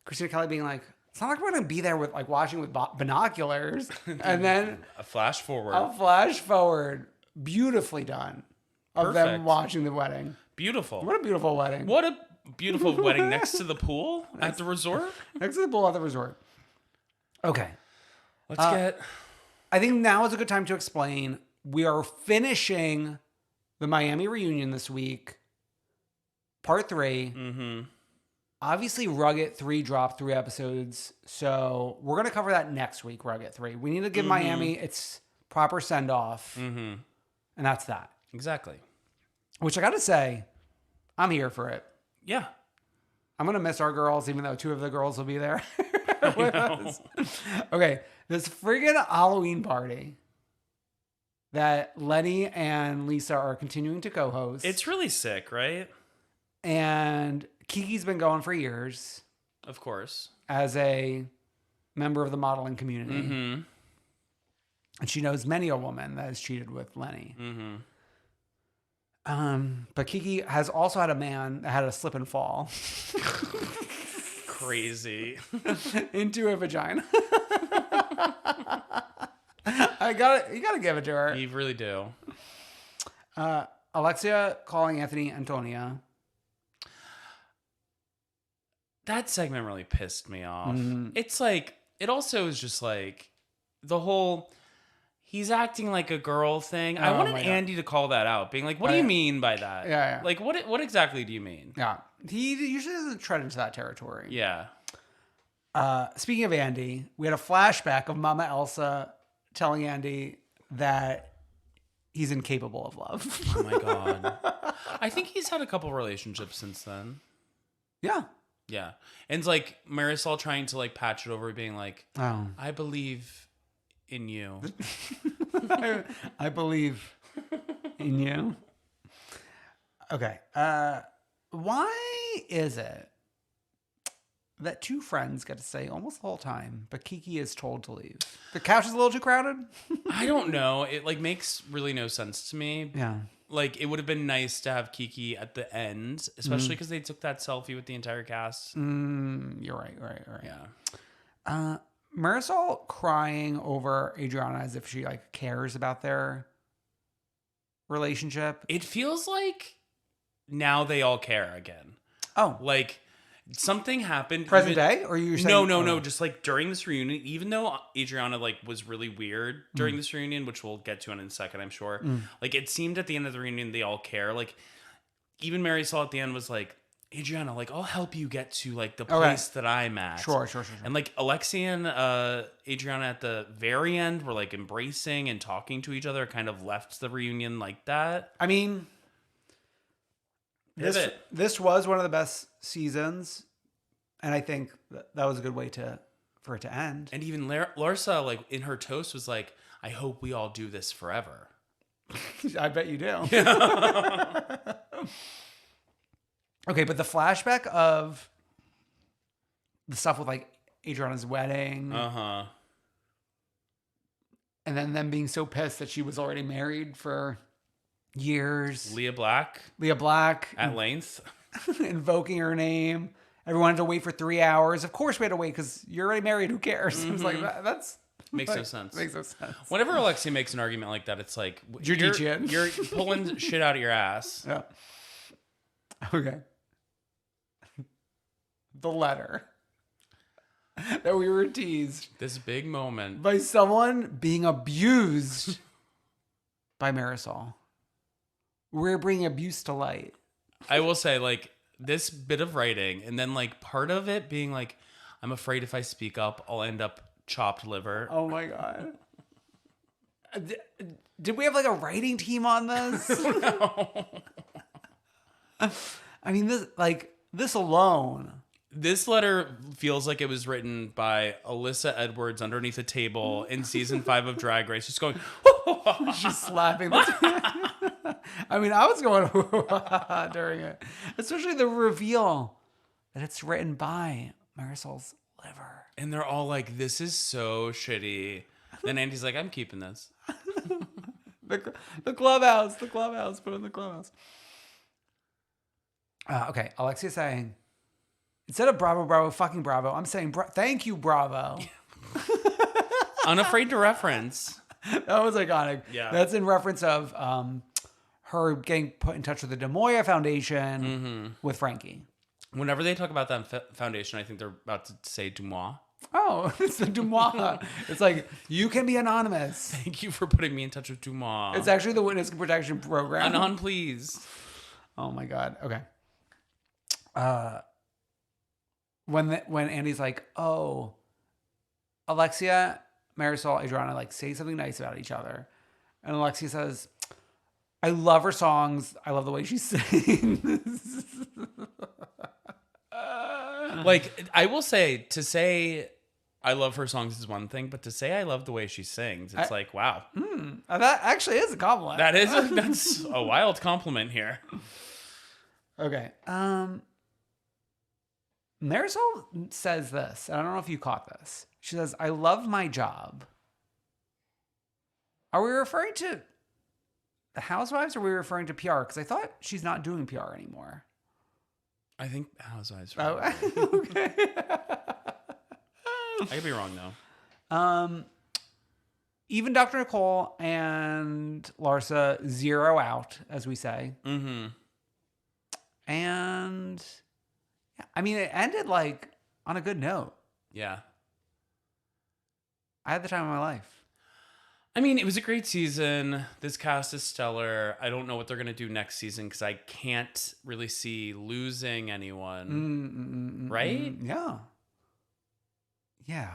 Christina Kelly being like, it's not like we're gonna be there with like watching with binoculars, and then A flash forward. Beautifully done of them Perfect. watching the wedding. Beautiful. What a beautiful wedding! What a beautiful wedding next to the pool at the resort. Next to the pool at the resort. Okay, Let's get. I think now is a good time to explain. We are finishing the Miami reunion this week, part 3. Mm-hmm. Obviously, Rugged 3 dropped 3 episodes, so we're gonna cover that next week. Rugged 3. We need to give Miami its proper send off, and that's that. Exactly. Which I gotta say, I'm here for it. Yeah. I'm gonna miss our girls, even though 2 of the girls will be there with us. Okay, this friggin' Halloween party that Lenny and Lisa are continuing to co-host. It's really sick, right? And Kiki's been going for years Of course. as a member of the modeling community. Mm-hmm. And she knows many a woman that has cheated with Lenny. Mm-hmm. But Kiki has also had a man that had a slip and fall Crazy. into a vagina. You gotta give it to her. You really do. Alexia calling Anthony Antonia. That segment really pissed me off. Mm-hmm. It's like, it also is just like the whole, he's acting like a girl thing. I Oh wanted my God. Andy to call that out, being like, what do you mean by that? Yeah. Like, what exactly do you mean? Yeah. He usually doesn't tread into that territory. Yeah. Speaking of Andy, we had a flashback of Mama Elsa telling Andy that he's incapable of love. Oh my God. I think he's had a couple relationships since then. Yeah. Yeah. And it's like Marisol trying to like patch it over, being like, Oh. I believe in you. I believe in you. Okay. Why is it that 2 friends get to stay almost the whole time, but Kiki is told to leave? The couch is a little too crowded? I don't know. It like makes really no sense to me. Yeah. Like, it would have been nice to have Kiki at the end, especially because they took that selfie with the entire cast. You're right. Yeah. Marisol crying over Adriana as if she like cares about their relationship. It feels like now they all care again. Oh, Like, something happened. present day? Or you're saying No. Just like during this reunion, even though Adriana like was really weird during this reunion, which we'll get to in a second, I'm sure. Like, it seemed at the end of the reunion they all care. Like, even Marisol at the end was like, Adriana, like, I'll help you get to like the place that I'm at. Sure. And like Alexia and Adriana at the very end were like embracing and talking to each other, kind of left the reunion like that. I mean, this was one of the best seasons, and I think that was a good way for it to end. And even Larsa, like in her toast, was like, I hope we all do this forever. I bet you do. Okay, but the flashback of the stuff with like Adriana's wedding, Uh-huh. and then them being so pissed that she was already married for years. Leah Black at length. Invoking her name. Everyone had to wait for 3 hours. Of course we had to wait because you're already married. Who cares? It's like, that's... Makes like, no sense. Makes no sense. Whenever Alexia makes an argument like that, it's like, you're pulling shit out of your ass. Yeah. Okay. The letter that we were teased This big moment. by someone being abused by Marisol. We're bringing abuse to light. I will say, like, this bit of writing, and then like part of it being like, I'm afraid if I speak up, I'll end up chopped liver. Oh my God. Did we have like a writing team on this? No. I mean, this alone. This letter feels like it was written by Alyssa Edwards underneath a table in season 5 of Drag Race, just going, She's slapping the I mean, I was going during it. Especially the reveal that it's written by Marisol's liver. and they're all like, this is so shitty. Then Andy's like, I'm keeping this. The clubhouse. The clubhouse. Put in the clubhouse. Okay. Alexia saying, instead of bravo, bravo, fucking bravo, I'm saying thank you, bravo. Unafraid to reference. That was iconic. Yeah. That's in reference of her getting put in touch with the Des Moines Foundation with Frankie. Whenever they talk about that foundation, I think they're about to say Dumois. Oh, it's the Dumois. It's like, you can be anonymous. Thank you for putting me in touch with Dumois. It's actually the Witness Protection Program. Anon, please. Oh my God. Okay. When Andy's like, oh, Alexia, Marisol, Adriana, like say something nice about each other. And Alexia says, I love her songs. I love the way she sings. Like, I will say, to say I love her songs is one thing, but to say I love the way she sings, it's like, wow. That actually is a compliment. That's a wild compliment here. Okay. Marisol says this, and I don't know if you caught this. She says, I love my job. Are we referring to the Housewives or are we referring to PR? Because I thought she's not doing PR anymore. I think Housewives. Oh, okay. I could be wrong though. Even Dr. Nicole and Larsa zero out, as we say. Mm-hmm. And yeah, I mean, it ended like on a good note. Yeah. I had the time of my life. I mean, it was a great season. This cast is stellar. I don't know what they're going to do next season because I can't really see losing anyone. Right? Yeah. Yeah.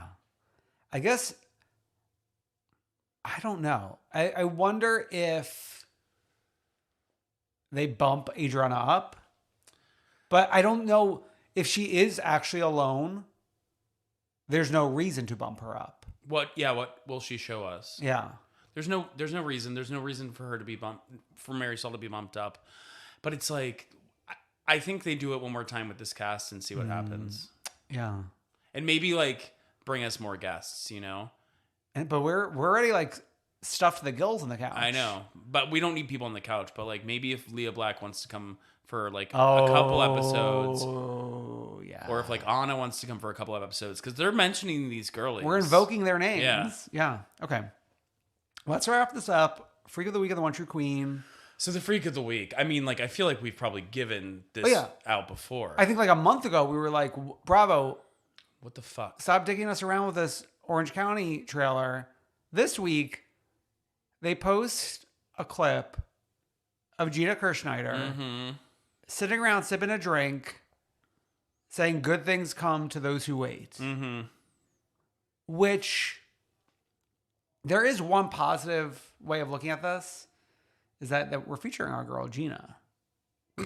I guess, I don't know. I wonder if they bump Adriana up. But I don't know if she is actually alone. There's no reason to bump her up. What will she show us? Yeah. There's no reason. There's no reason for her to be for Marisol to be bumped up. But it's like, I think they do it one more time with this cast and see what happens. Yeah. And maybe like bring us more guests, But we're already like stuffed to the gills on the couch. I know, but we don't need people on the couch. But like maybe if Leah Black wants to come for like a couple episodes. Oh, yeah. Or if like Anna wants to come for a couple of episodes, because they're mentioning these girlies. We're invoking their names. Yeah. Yeah. Okay. Let's wrap this up. Freak of the Week of the One True Queen. So the Freak of the Week. I mean, like, I feel like we've probably given this out before. I think like a month ago, we were like, bravo. What the fuck? Stop digging us around with this Orange County trailer. This week, they post a clip of Gina Kirschneider sitting around sipping a drink, saying good things come to those who wait. Which, there is one positive way of looking at this, is that we're featuring our girl Gina. That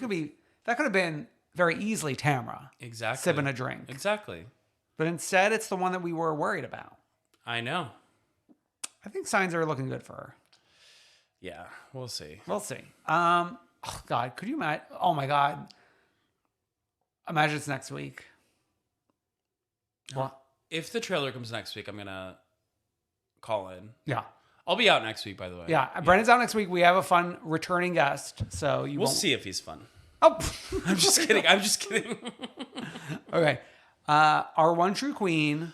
could have been very easily Tamra. Exactly. Sipping a drink. Exactly. But instead, it's the one that we were worried about. I know. I think signs are looking good for her. Yeah, we'll see. We'll see. Oh God, could you imagine? Oh my God. Imagine it's next week. What? If the trailer comes next week, I'm going to call in. Yeah. I'll be out next week, by the way. Yeah. Brendan's out next week. We have a fun returning guest. So We'll see if he's fun. Oh, I'm just kidding. I'm just kidding. Okay. Our one true queen.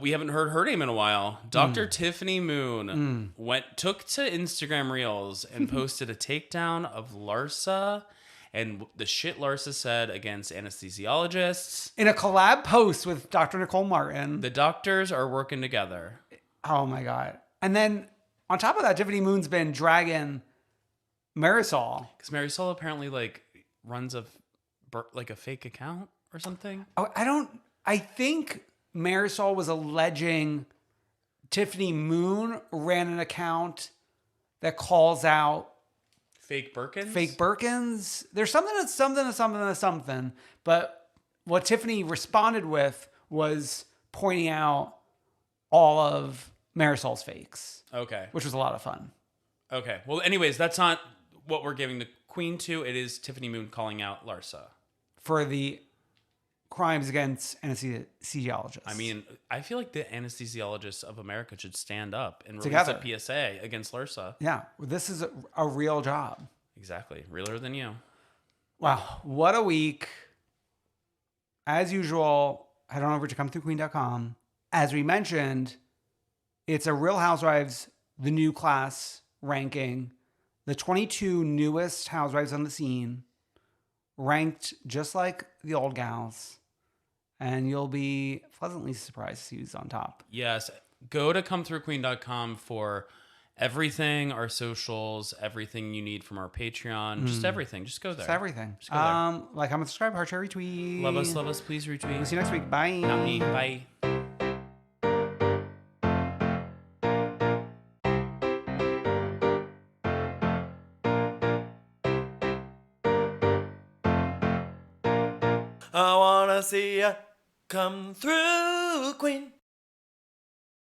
We haven't heard her name in a while. Dr. Tiffany Moon took to Instagram Reels and posted a takedown of Larsa and the shit Larsa said against anesthesiologists. In a collab post with Dr. Nicole Martin. The doctors are working together. Oh my God. And then on top of that, Tiffany Moon's been dragging Marisol. Because Marisol apparently like runs a fake account or something. Oh, I think Marisol was alleging Tiffany Moon ran an account that calls out Fake Birkins? Fake Birkins. There's something. But what Tiffany responded with was pointing out all of Marisol's fakes. Okay. Which was a lot of fun. Okay. Well, anyways, that's not what we're giving the queen to. It is Tiffany Moon calling out Larsa. For the crimes against anesthesiologists. I mean, I feel like the anesthesiologists of America should stand up and release Together. a PSA against Lursa. yeah, this is a real job. Exactly. Realer than you. Wow, what a week. As usual, head on over to comethroughqueen.com. As we mentioned, it's a Real Housewives, the new class ranking, the 22 newest housewives on the scene, ranked just like the old gals. And you'll be pleasantly surprised to see who's on top. Yes. Go to comethroughqueen.com for everything, our socials, everything you need from our Patreon, just everything. Just go there. It's everything. Just go there. Like, comment, subscribe, heart, share, retweet. Love us, please retweet. We'll see you next week. Bye. Not me. Bye. I wanna see ya come through, Queen.